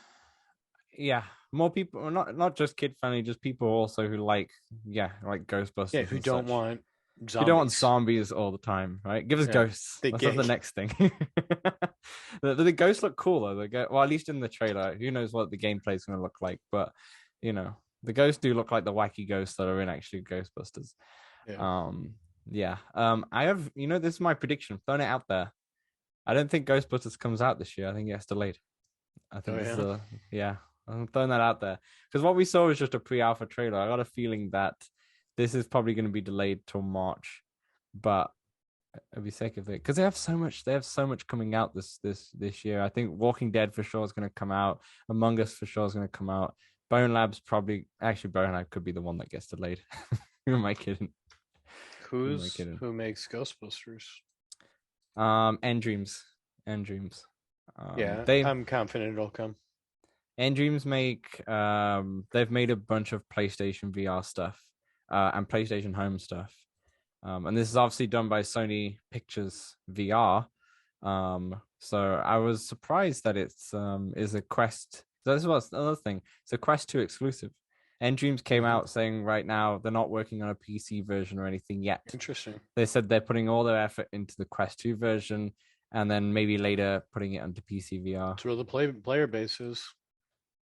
yeah, more people, not just kid friendly, just people also who like, yeah, like Yeah, Ghostbusters who and don't such. want You don't want zombies. zombies all the time, right? Give us Yeah. ghosts. The Let's have the gay. next thing. The ghosts look cool though. Well, at least in the trailer. Who knows what the gameplay is going to look like? But you know, the ghosts do look like the wacky ghosts that are in actually Ghostbusters. Yeah. Um, yeah. I have. You know, this is my prediction. I'm throwing it out there. I don't think Ghostbusters comes out this year. I think it gets delayed. I Oh think this is yeah. a yeah. I'm throwing that out there because what we saw was just a pre-alpha trailer. I got a feeling that this is probably going to be delayed till March, but I'd be sick of it because they have so much. They have so much coming out this year. I think Walking Dead for sure is going to come out. Among Us for sure is going to come out. Bone Lab's probably actually Bone Lab could be the one that gets delayed. Who am I kidding? Who am I kidding? Who makes Ghostbusters? End Dreams, End Dreams. Yeah, They I'm confident it'll come. End Dreams make they've made a bunch of PlayStation VR stuff and PlayStation Home stuff. And this is obviously done by Sony Pictures VR. So I was surprised that it's is a Quest. That's what's another thing. It's a Quest 2 exclusive. End Dreams came Mhm. out saying right now they're not working on a PC version or anything yet. Interesting. They said they're putting all their effort into the Quest 2 version and then maybe later putting it onto PC VR. That's where the player base is.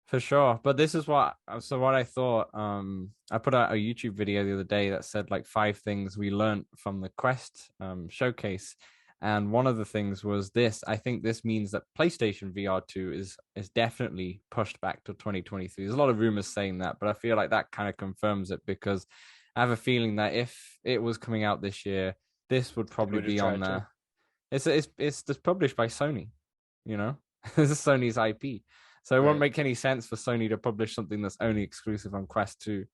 For sure. But this is what what I thought. I put out a YouTube video the other day that said like 5 things we learned from the Quest showcase. And one of the things was this. I think this means that PlayStation VR 2 is definitely pushed back to 2023. There's a lot of rumors saying that, but I feel like that kind of confirms it because I have a feeling that if it was coming out this year, this would probably Would have be on tried to. there. It's just published by Sony, you know? This is Sony's IP. So it won't Right. make any sense for Sony to publish something that's only exclusive on Quest 2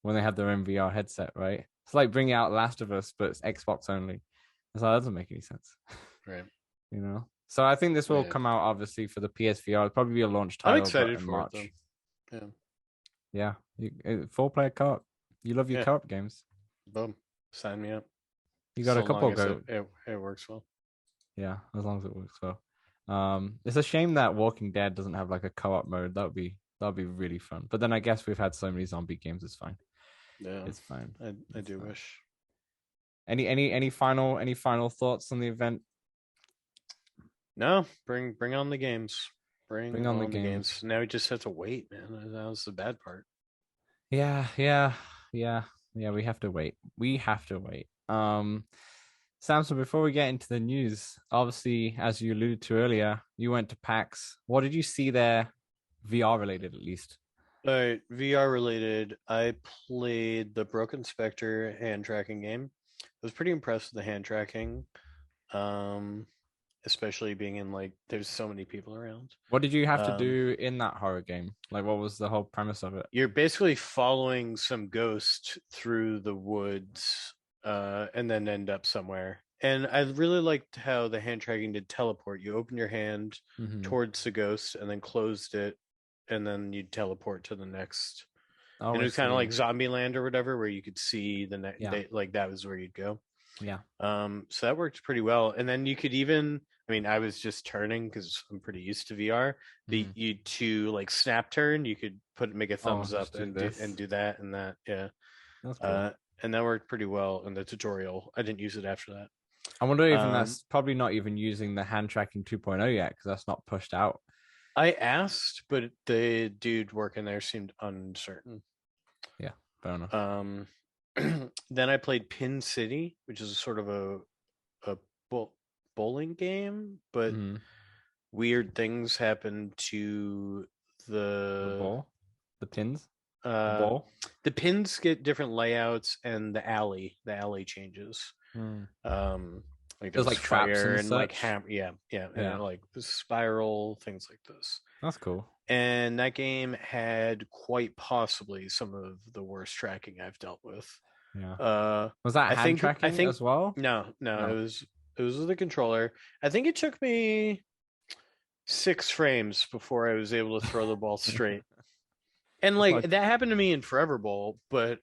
when they have their own VR headset, right? It's like bringing out Last of Us, but it's Xbox only. So that doesn't make any sense, Right. you know? So I think this will Yeah. come out obviously for the PSVR. It'll probably be a launch I'm title, but excited in for March. it though. Yeah, 4-player co-op. You love your Yeah. co-op games. Boom. Sign me up. You got so a couple long as go. it works well. Yeah, as long as it works well. It's a shame that Walking Dead doesn't have like a co-op mode. That'd be really fun. But then I guess we've had so many zombie games. It's fine. Yeah. It's fine. I do fine. wish. Any final thoughts on the event? No, bring on the games. Bring on the on the games. games. Now we just have to wait, man. That was the bad part. Yeah. We have to wait. Samson, before we get into the news, obviously, as you alluded to earlier, you went to PAX. What did you see there, VR related at least? All right, VR related. I played the Broken Spectre hand tracking game. I was pretty impressed with the hand tracking, um, especially being in like there's so many people around. What did you have to Um, do in that horror game? Like, what was the whole premise of it? you're basically following some ghost through the woods, and then end up somewhere. And I really liked how the hand tracking did teleport. You open your hand Mm-hmm. towards the ghost and then closed it, and then you teleport to the next. Oh, And it I was kind of like see. Zombieland or whatever, where you could see the next, Yeah, like that was where you'd go. yeah. So that worked pretty well. And then you could even, I mean, I was just turning because I'm pretty used to VR. The Mm-hmm. you to like snap turn, you could make a Oh, thumbs just up do and this. do that and that. Yeah. That's cool. Uh, and that worked pretty well in the tutorial. I didn't use it after that. I wonder even Um, that's probably not even using the hand tracking 2.0 yet because that's not pushed out. I asked, but the dude working there seemed uncertain. Yeah, fair enough. Um, then I played Pin City, which is sort of a bowling game, but Mm-hmm. weird things happen to The the ball, the pins, the uh ball. the pins get different layouts and the alley changes. Mm. Um like There's there's like traps fire and and like such. yeah, Yeah, and like spiral things like this. that's cool. And that game had quite possibly some of the worst tracking I've dealt with. Yeah. Uh Was that I hand think I tracking think as well? no, No. it was with the controller. I think it took me 6 frames before I was able to throw the ball straight. And It's like like, that happened to me in Forever Bowl, but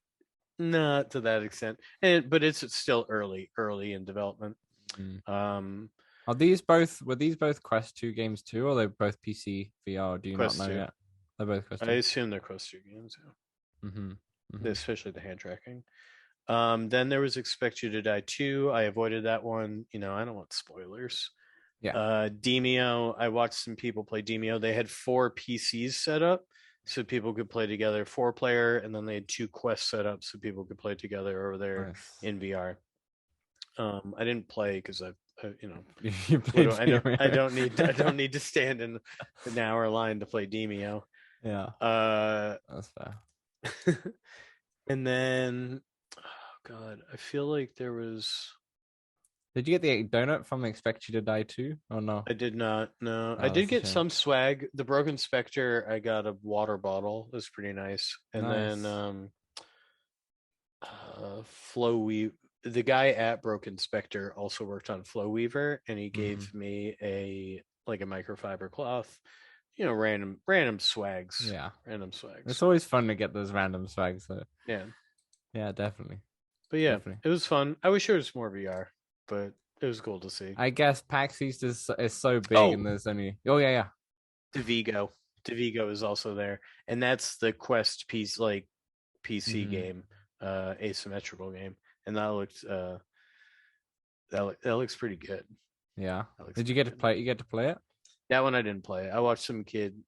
not to that extent. And but it's still early in development. mm. Um, Are these both were these both Quest 2 games too, or are they both PC VR? Do you not Quest know 2. yet? They're both Quest I 2. assume they're Quest 2 games, Mm-hmm. yeah. Mm-hmm. Especially the hand tracking. Then there was Expect You to Die 2. I avoided that one. You know, I don't want spoilers. Yeah. Demio, I watched some people play Demio. They had 4 PCs set up so people could play together, 4 player, and then they had 2 quests set up so people could play together over there Nice. in VR. I didn't play because you know, You what played do I know? I Demio. don't need to stand in an hour line to play Demio. Yeah, Uh, that's fair. and then, oh God, I feel like there was. Did you get the donut from Expect You to Die too, or no? I did not. No, I Oh, did that's a get shame. some swag. The Broken Spectre, I got a water bottle. It was pretty nice. And then Nice. Flow Weave. The guy at Broken Spectre also worked on Flow Weaver, and he Mm-hmm. gave me a like a microfiber cloth. You know, random swags, Yeah, random it's swags. always fun to get those random swags. So Yeah, yeah, definitely, but yeah, definitely. it was fun. I wish there was more VR, but it was cool to see. I guess PAX East is so big, Oh, and there's only yeah. DeVigo. DeVigo is also there, and that's the Quest piece, like PC Mm-hmm. game, asymmetrical game, and that looks pretty good. Yeah. That looks Did you pretty get to good. play it? You get to play it? That one I didn't play. I watched some kid.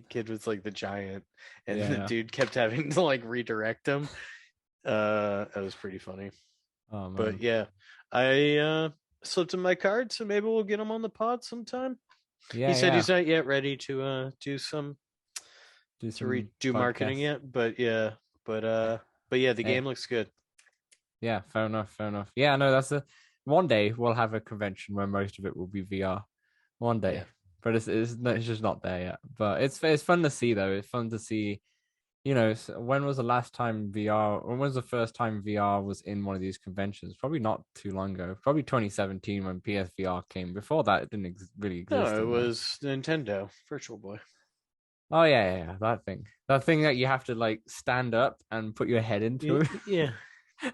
Kid was like the giant, and Yeah, the yeah. dude kept having to like redirect him. That was pretty funny. Oh But man. yeah, I slipped in my card, so maybe we'll get him on the pod sometime. He Yeah, said yeah. he's not yet ready to Do to some redo marketing podcasts. yet, but yeah, but yeah, the Hey, game looks good. yeah, fair enough, fair enough. Yeah, no, that's a one day we'll have a convention where most of it will be VR. One Yeah. day. But it's just not there yet. But it's fun to see though. It's fun to see, when was the last time VR, when was the first time VR was in one of these conventions? Probably not too long ago. Probably 2017 when PSVR came. Before that, it didn't really exist, No, it didn't it? was Nintendo Virtual Boy. Oh yeah, that thing. That thing that you have to like stand up and put your head into it. Yeah.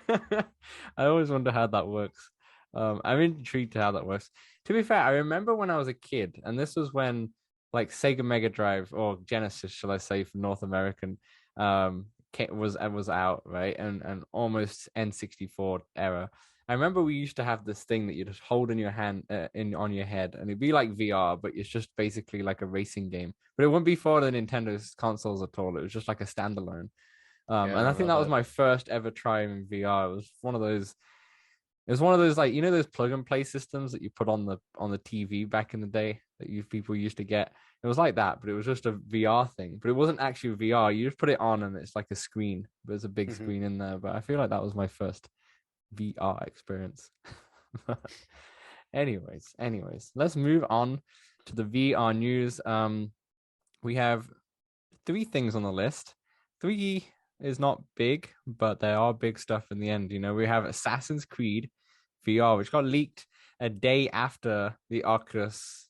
I always wonder how that works. I'm intrigued to how that works. To be fair, I remember when I was a kid, and this was when like Sega Mega Drive or Genesis, shall I say, for North American, was out, right? And almost N64 era. I remember we used to have this thing that you just hold in your hand, in on your head, and it'd be like VR, but it's just basically like a racing game. But it wouldn't be for the Nintendo's consoles at all. It was just like a standalone. Yeah, I And I don't think know that was that. my first ever try in VR. It was one of those. It was one of those like those plug and play systems that you put on the TV back in the day that you people used to get. It was like that, but it was just a VR thing. But it wasn't actually VR. You just put it on and it's like a screen. There's a big Mhm. screen in there. But I feel like that was my first VR experience. anyways, let's move on to the VR news. We have three things on the list. Three is not big, but there are big stuff in the end. We have Assassin's Creed VR, which got leaked a day after the Oculus,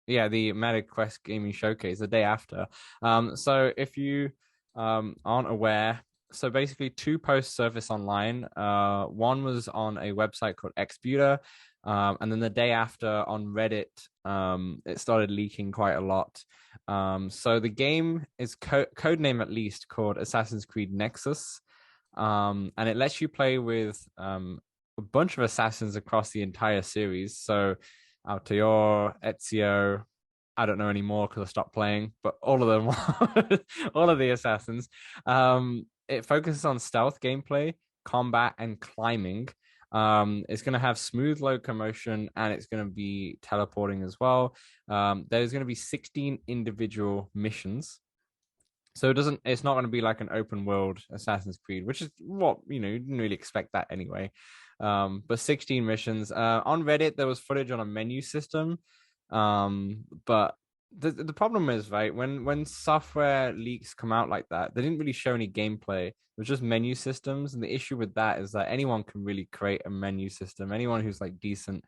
the Meta Quest Gaming Showcase, the day after. So if you aren't aware, so basically two posts surfaced online. One was on a website called Xbuter, and then the day after on Reddit, it started leaking quite a lot. So the game is code name at least called Assassin's Creed Nexus, and it lets you play with a bunch of assassins across the entire series. So LTO, Ezio, I don't know anymore because I stopped playing, but all of them, all of the assassins. It focuses on stealth gameplay, combat, and climbing. It's going to have smooth locomotion and it's going to be teleporting as well. There's going to be 16 individual missions. So it's not going to be like an open world Assassin's Creed, which is what, you didn't really expect that anyway. But 16 missions. On Reddit, there was footage on a menu system. But the problem is, right, when software leaks come out like that, they didn't really show any gameplay. It was just menu systems. And the issue with that is that anyone can really create a menu system. Anyone who's like decent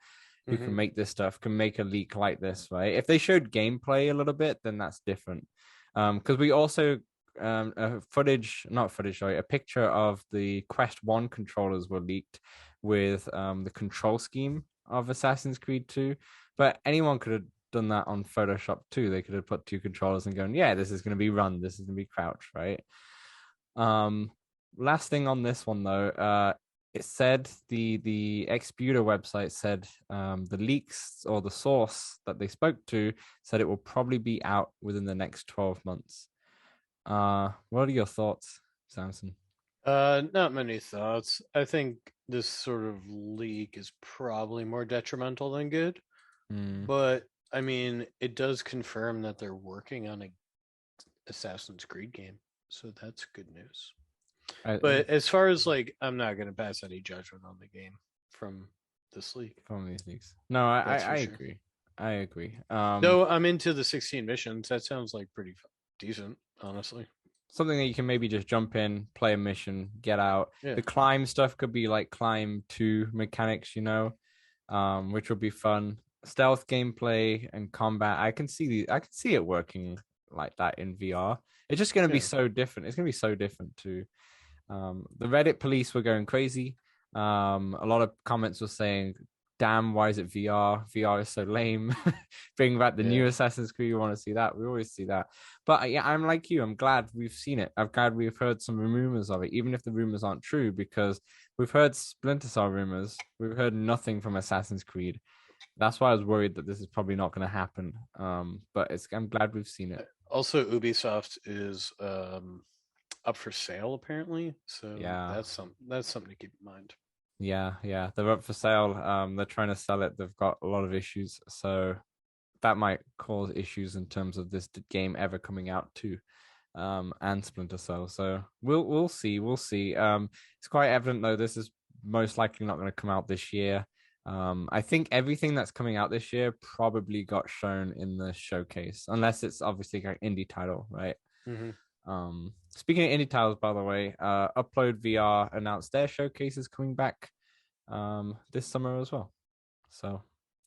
who can Mhm. make this stuff can make a leak like this, right? If they showed gameplay a little bit, then that's different. Because we also a picture of the Quest 1 controllers were leaked with the control scheme of Assassin's Creed 2. But anyone could have done that on Photoshop too. They could have put two controllers and gone, yeah, this is going to be run, this is going to be crouch, right? Last thing on this one though, it said the Xbuter website said the leaks or the source that they spoke to said it will probably be out within the next 12 months. What are your thoughts, Samson? Not many thoughts. I think this sort of leak is probably more detrimental than good. Mm, But I mean, it does confirm that they're working on a Assassin's Creed game, so that's good news. I, But as far as like, I'm not going to pass any judgment on the game from this leak. from these leaks. No, I, I, That's for I sure. agree. I agree. Though I'm into the 16 missions. That sounds like pretty decent, honestly. Something that you can maybe just jump in, play a mission, get out. Yeah. The climb stuff could be like climb 2 mechanics, which would be fun. Stealth gameplay and combat. I can see it working like that in VR. It's just going to be Yeah. so different. It's going to be so different too. The Reddit police were going crazy. A lot of comments were saying, "Damn, why is it VR? VR is so lame. Bring back the Yeah. new Assassin's Creed. We want to see that. We always see that." But yeah, I'm like you. I'm glad we've seen it. I'm glad we've heard some rumors of it, even if the rumors aren't true, because we've heard Splinter Cell rumors. We've heard nothing from Assassin's Creed. That's why I was worried that this is probably not going to happen. But I'm glad we've seen it. Also, Ubisoft is up for sale apparently, so Yeah. that's something to keep in mind. Yeah. They're up for sale. They're trying to sell it. They've got a lot of issues, so that might cause issues in terms of this game ever coming out too. And Splinter Cell. So we'll see. We'll see. It's quite evident though. This is most likely not going to come out this year. I think everything that's coming out this year probably got shown in the showcase, unless it's obviously like an indie title, right? Mm-hmm. Speaking of indie titles, by the way, Upload VR announced their showcases coming back this summer as well. So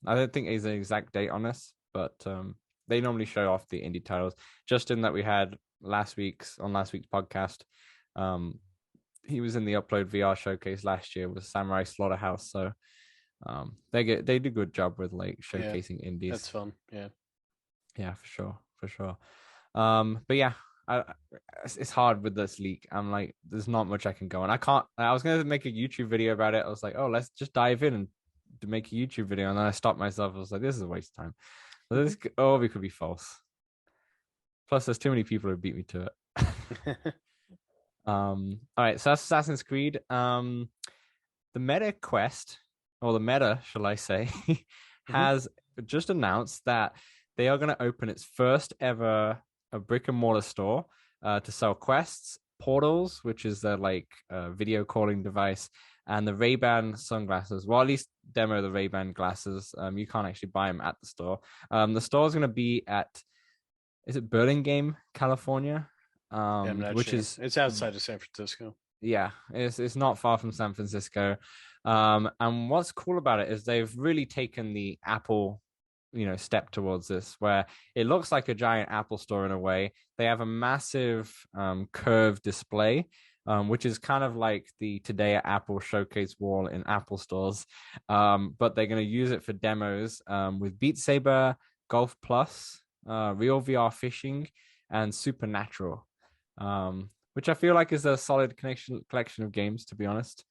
I don't think there's an exact date on this, but they normally show off the indie titles. Justin that we had last week's podcast, he was in the Upload VR showcase last year with Samurai Slaughterhouse. So they do a good job with like Yeah, showcasing indies. that's fun. Yeah. Yeah, for sure. But yeah, it's hard with this leak. I'm like, there's not much I can go on. I was gonna make a YouTube video about it. I was like, oh, let's just dive in and to make a YouTube video, and then I stopped myself. I was like, this is a waste of time. This it could be false. Plus, there's too many people who beat me to it. All right, so that's Assassin's Creed. The Meta Quest, or the Meta, shall I say, Mhm. has just announced that they are going to open its first ever a brick and mortar store to sell quests, portals, which is their like video calling device, and the Ray-Ban sunglasses. Well, at least demo the Ray-Ban glasses. You can't actually buy them at the store. The store is going to be at, is it Burlingame, California? Yeah, I'm not Which sure. is, It's outside of San Francisco. yeah, it's not far from San Francisco. And what's cool about it is they've really taken the Apple, step towards this, where it looks like a giant Apple store in a way. They have a massive curved display, which is kind of like the Today at Apple showcase wall in Apple stores. But they're going to use it for demos with Beat Saber, Golf Plus, Real VR Fishing, and Supernatural. Which I feel like is a solid collection of games, to be honest,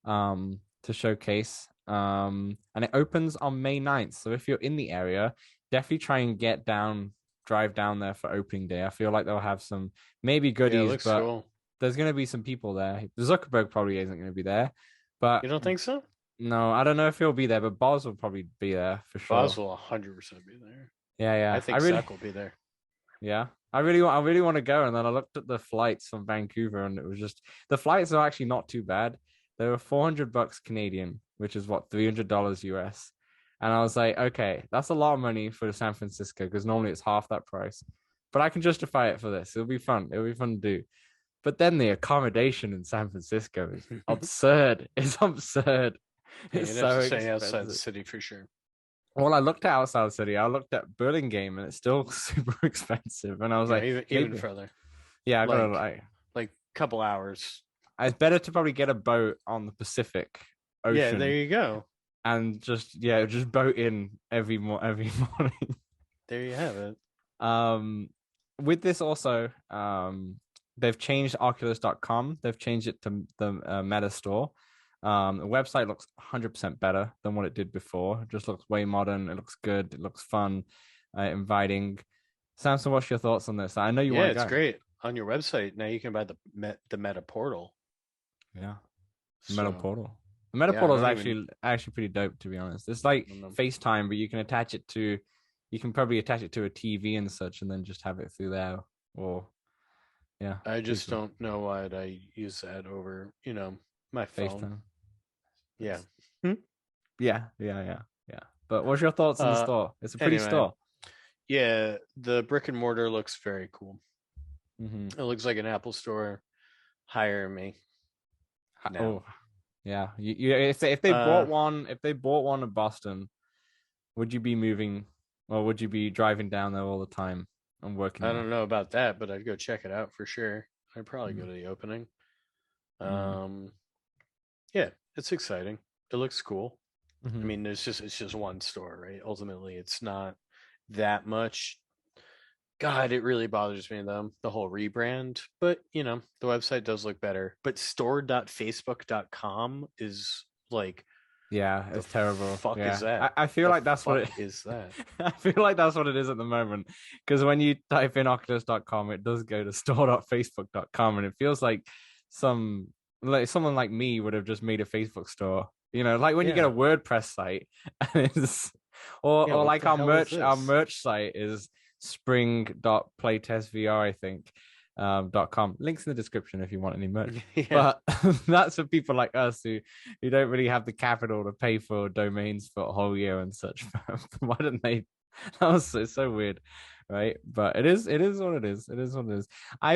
to showcase. And it opens on May 9th. So if you're in the area, definitely try and drive down there for opening day. I feel like they'll have some maybe goodies, but cool. There's going to be some people there. Zuckerberg probably isn't going to be there, but You don't think so? No, I don't know if he'll be there, but Boz will probably be there for sure. Boz will 100% be there. Yeah. I think Zach will be there. Yeah. I really want to go. And then I looked at the flights from Vancouver, and it was just, the flights are actually not too bad. They were $400 Canadian, which is what, $300 US. And I was like, okay, that's a lot of money for San Francisco, because normally it's half that price. But I can justify it for this. It'll be fun. It'll be fun to do. But then the accommodation in San Francisco is absurd. It's absurd. Yeah, It's you'd so have to stay expensive. outside the city for sure. Well, I looked at outside the city. I looked at Burlingame, and it's still super expensive. And I was like, even further. Yeah, I gotta like a couple hours. It's better to probably get a boat on the Pacific Ocean. Yeah, there you go. And just boat in every morning. There you have it. With this also, they've changed Oculus.com. They've changed it to the Meta store. The website looks 100% better than what it did before. It just looks way modern. It looks good. It looks fun, inviting. Samson, what's your thoughts on this? I know you want to go. Yeah, it's great. On your website now, you can buy the Meta Portal. Yeah, Meta Portal. The Meta Portal is actually pretty dope, to be honest. It's like FaceTime, but you can probably attach it to a TV and such, and then just have it through there. Or yeah, I just don't know why I use that over my phone. FaceTime. Yeah. Yeah. But what's your thoughts on the store? It's a pretty store. Yeah, the brick and mortar looks very cool. Mm-hmm. It looks like an Apple store. Hire me. Now. Oh, yeah. If they bought one in Boston, would you be moving, or would you be driving down there all the time and working? I don't know about that, but I'd go check it out for sure. I'd probably go to the opening. Yeah, it's exciting. It looks cool. I mean, it's just one store, right? Ultimately, it's not that much. God, it really bothers me though, the whole rebrand. But the website does look better. But store.facebook.com is like, yeah, it's terrible. Fuck is that? I feel like that's what it is. That I feel like that's what it is at the moment. Because when you type in Oculus.com, it does go to store.facebook.com, and it feels like someone like me would have just made a Facebook store. Like when you get a WordPress site, and it's or like our merch site is spring.playtestvr, I think. .com. Links in the description if you want any merch. But that's for people like us who don't really have the capital to pay for domains for a whole year and such. Why don't they? It's so weird, right? But it is what it is. It is what it is. I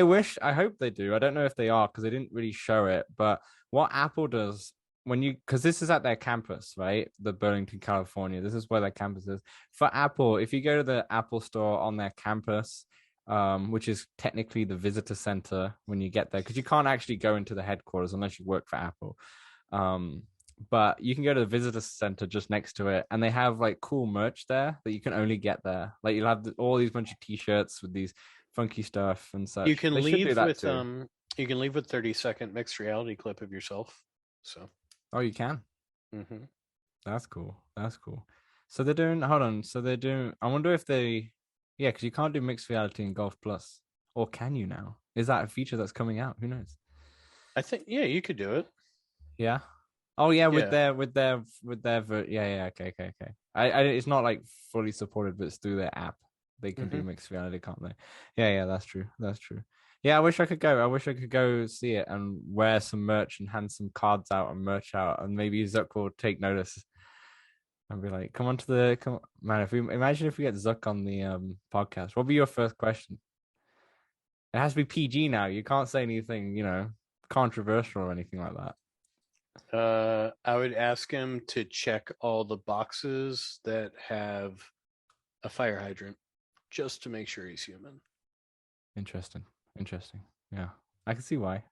hope they do. I don't know if they are, because they didn't really show it. But what Apple does, because this is at their campus, right? The Burlington, California. This is where their campus is. For Apple, if you go to the Apple store on their campus, which is technically the visitor center when you get there, because you can't actually go into the headquarters unless you work for Apple. But you can go to the visitor center just next to it, and they have like cool merch there that you can only get there. Like you'll have all these bunch of T-shirts with these funky stuff and such. You can leave with you can leave with 30-second mixed reality clip of yourself. So. Oh, you can. That's cool. So they're doing. Hold on. So they're doing. I wonder if they. Yeah, because you can't do mixed reality in Golf Plus, or can you now? Is that a feature that's coming out? Who knows? I think you could do it. Yeah. Oh yeah, with their yeah. Okay. It's not like fully supported, but it's through their app. They can do mixed reality, can't they? Yeah, that's true. That's true. Yeah, I wish I could go. I wish I could go see it and wear some merch and hand some cards out and merch out, and maybe Zuck will take notice and be like, "Come on to the come, man." If we imagine if we get Zuck on the podcast, what'll be your first question? It has to be PG now. You can't say anything, controversial or anything like that. I would ask him to check all the boxes that have a fire hydrant, just to make sure he's human. Interesting. Yeah, I can see why.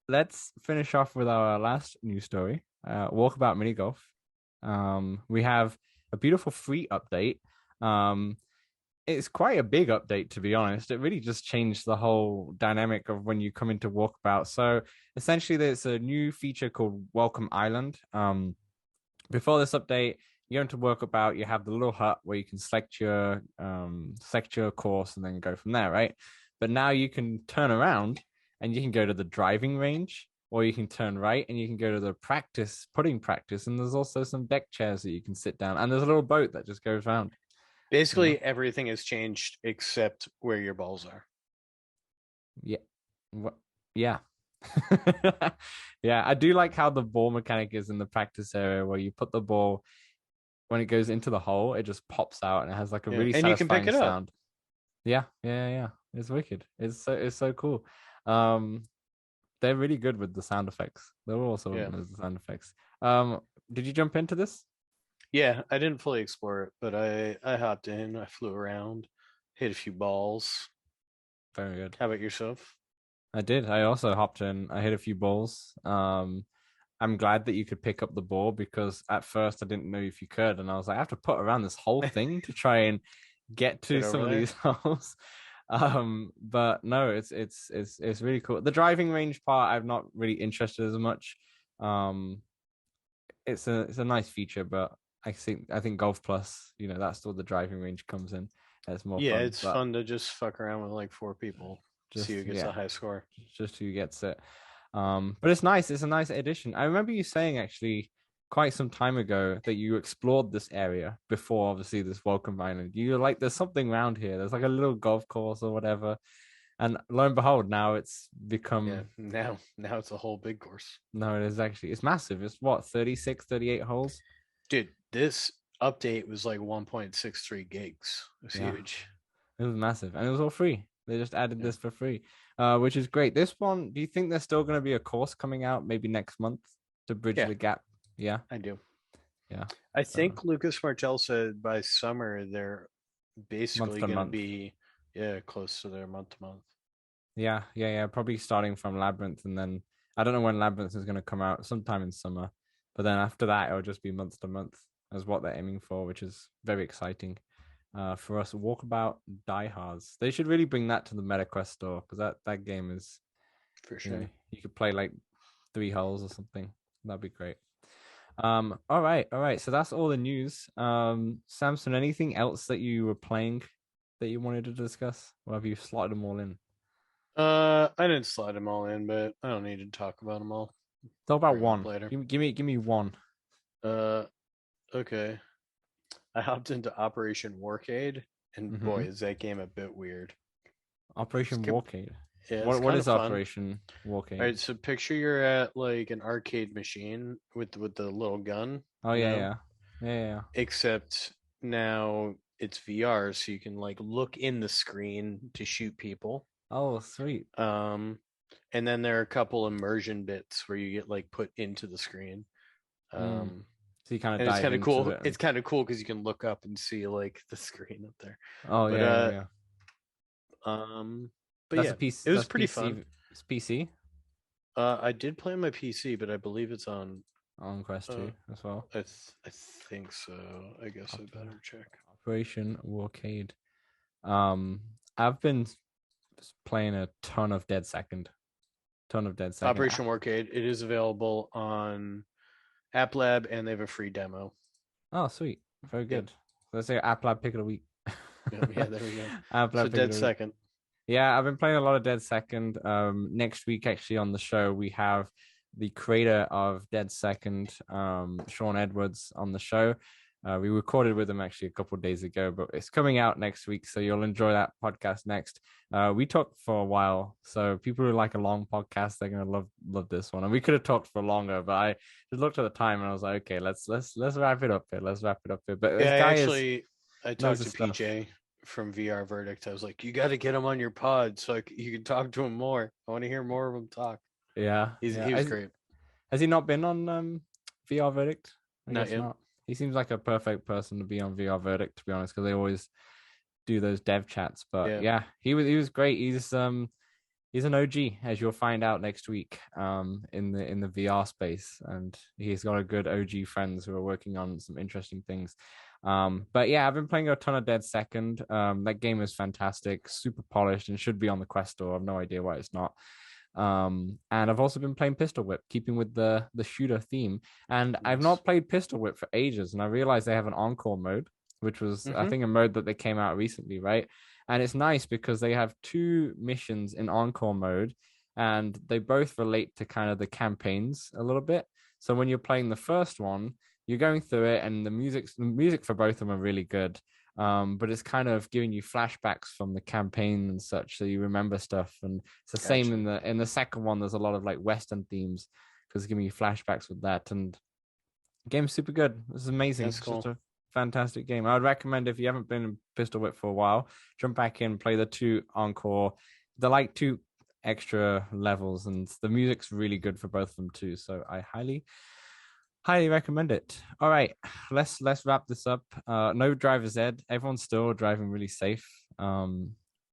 Let's finish off with our last news story. Walkabout mini golf. We have a beautiful free update. It's quite a big update, to be honest. It really just changed the whole dynamic of when you come into Walkabout. So essentially, there's a new feature called Welcome Island. Before this update, you go into Walkabout, you have the little hut where you can select your course and then go from there, right? But now you can turn around and you can go to the driving range, or you can turn right and you can go to the putting practice, and there's also some deck chairs that you can sit down, and there's a little boat that just goes around. Basically, everything has changed except where your balls are. Yeah. What? Yeah. Yeah, I do like how the ball mechanic is in the practice area, where you put the ball, when it goes into the hole, it just pops out and it has like a really and you can satisfying pick it sound. Up. Yeah. It's wicked. It's so cool. They're really good with the sound effects. They're also good with the sound effects. Did you jump into this? Yeah, I didn't fully explore it, but I hopped in, I flew around, hit a few balls. Very good. How about yourself? I did. I also hopped in. I hit a few balls. I'm glad that you could pick up the ball, because at first I didn't know if you could, and I was like, I have to put around this whole thing to try and get to some of these holes. But no, it's really cool. The driving range part, I'm not really interested as much. It's a nice feature, but I think Golf Plus, that's where the driving range comes in. It's more fun. It's fun to just fuck around with like 4 people. See who gets the high score. Just who gets it. But it's nice. It's a nice addition. I remember you saying actually quite some time ago that you explored this area before, obviously, this Welcome Island. You're like, there's something around here. There's like a little golf course or whatever. And lo and behold, now it's become... now it's a whole big course. No, it is actually. It's massive. It's what, 36, 38 holes? Dude, this update was like 1.63 gigs. It was huge. It was massive. And it was all free. They just added this for free, which is great. This one, do you think there's still going to be a course coming out maybe next month to bridge the gap? Yeah, I do. Yeah. I think Lucas Martel said by summer they're basically going to be close to their month to month. Yeah. Probably starting from Labyrinth, and then I don't know when Labyrinth is going to come out, sometime in summer. But then after that, it'll just be month to month as what they're aiming for, which is very exciting. For us, Walkabout diehards. They should really bring that to the MetaQuest store, because that game is, for sure. You could play like 3 holes or something. That'd be great. All right. So that's all the news. Samson, anything else that you were playing that you wanted to discuss, or have you slotted them all in? I didn't slide them all in, but I don't need to talk about them all. Talk about one later. Give me one. Okay. I hopped into Operation Warcade, and boy, is that game a bit weird. Operation Warcade? Yeah, what is Operation Warcade? All right, so picture you're at like an arcade machine with the little gun. Oh, yeah. Except now it's VR, so you can like look in the screen to shoot people. Oh, sweet. And then there are a couple immersion bits where you get like put into the screen. So you kind of it's kind of cool. It's kind of cool because you can look up and see like the screen up there. Oh, yeah. But that's yeah, a piece, it was pretty fun. It's PC. I did play on my PC, but I believe it's on Quest 2 as well. I think so. I guess I better check. Operation Warcade. I've been playing a ton of Dead Second. Operation Warcade. It is available on App Lab, and they have a free demo. Oh, sweet. Very good. Let's say App Lab pick of the week. Yeah, there we go. App Lab so Dead Second. Yeah, I've been playing a lot of Dead Second. Next week, actually, on the show, we have the creator of Dead Second, Sean Edwards, on the show. We recorded with him actually a couple of days ago, but it's coming out next week, so you'll enjoy that podcast next. We talked for a while, so people who like a long podcast, they're gonna love this one. And we could have talked for longer, but I just looked at the time and I was like, okay, let's wrap it up here. Let's wrap it up here. But this guy I knows talked to his stuff. PJ from VR Verdict. I was like, you got to get him on your pod so you can talk to him more. I want to hear more of him talk. Yeah, He was great. Has he not been on VR Verdict? I Not guess yet. not. He seems like a perfect person to be on VR Verdict, to be honest, because they always do those dev chats. But yeah, he was great. He's an OG, as you'll find out next week, in the VR space, and he's got a good OG friends who are working on some interesting things. But yeah, I've been playing a ton of Dead Second. That game is fantastic, super polished, and should be on the Quest Store. I've no idea why it's not. And I've also been playing Pistol Whip, keeping with the shooter theme. And I've not played Pistol Whip for ages, and I realized they have an encore mode, which was I think a mode that they came out recently, right? And it's nice because they have 2 missions in encore mode, and they both relate to kind of the campaigns a little bit. So when you're playing the first one, you're going through it, and the music for both of them are really good. But it's kind of giving you flashbacks from the campaign and such, so you remember stuff. And it's the same in the second one. There's a lot of like Western themes because it's giving you flashbacks with that. And the game's super good. This is amazing. That's cool. It's just a fantastic game. I would recommend, if you haven't been in Pistol Whip for a while, jump back in, play the 2 encore. They're like 2 extra levels, and the music's really good for both of them too. So I highly recommend it. All right, let's wrap this up. No driver's ed. Everyone's still driving really safe,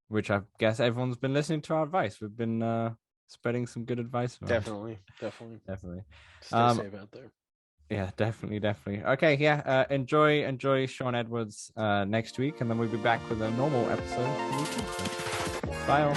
which I guess everyone's been listening to our advice. We've been spreading some good advice around. Definitely. Stay safe out there. Yeah, definitely. Okay, yeah. Enjoy Sean Edwards next week, and then we'll be back with a normal episode. Bye all.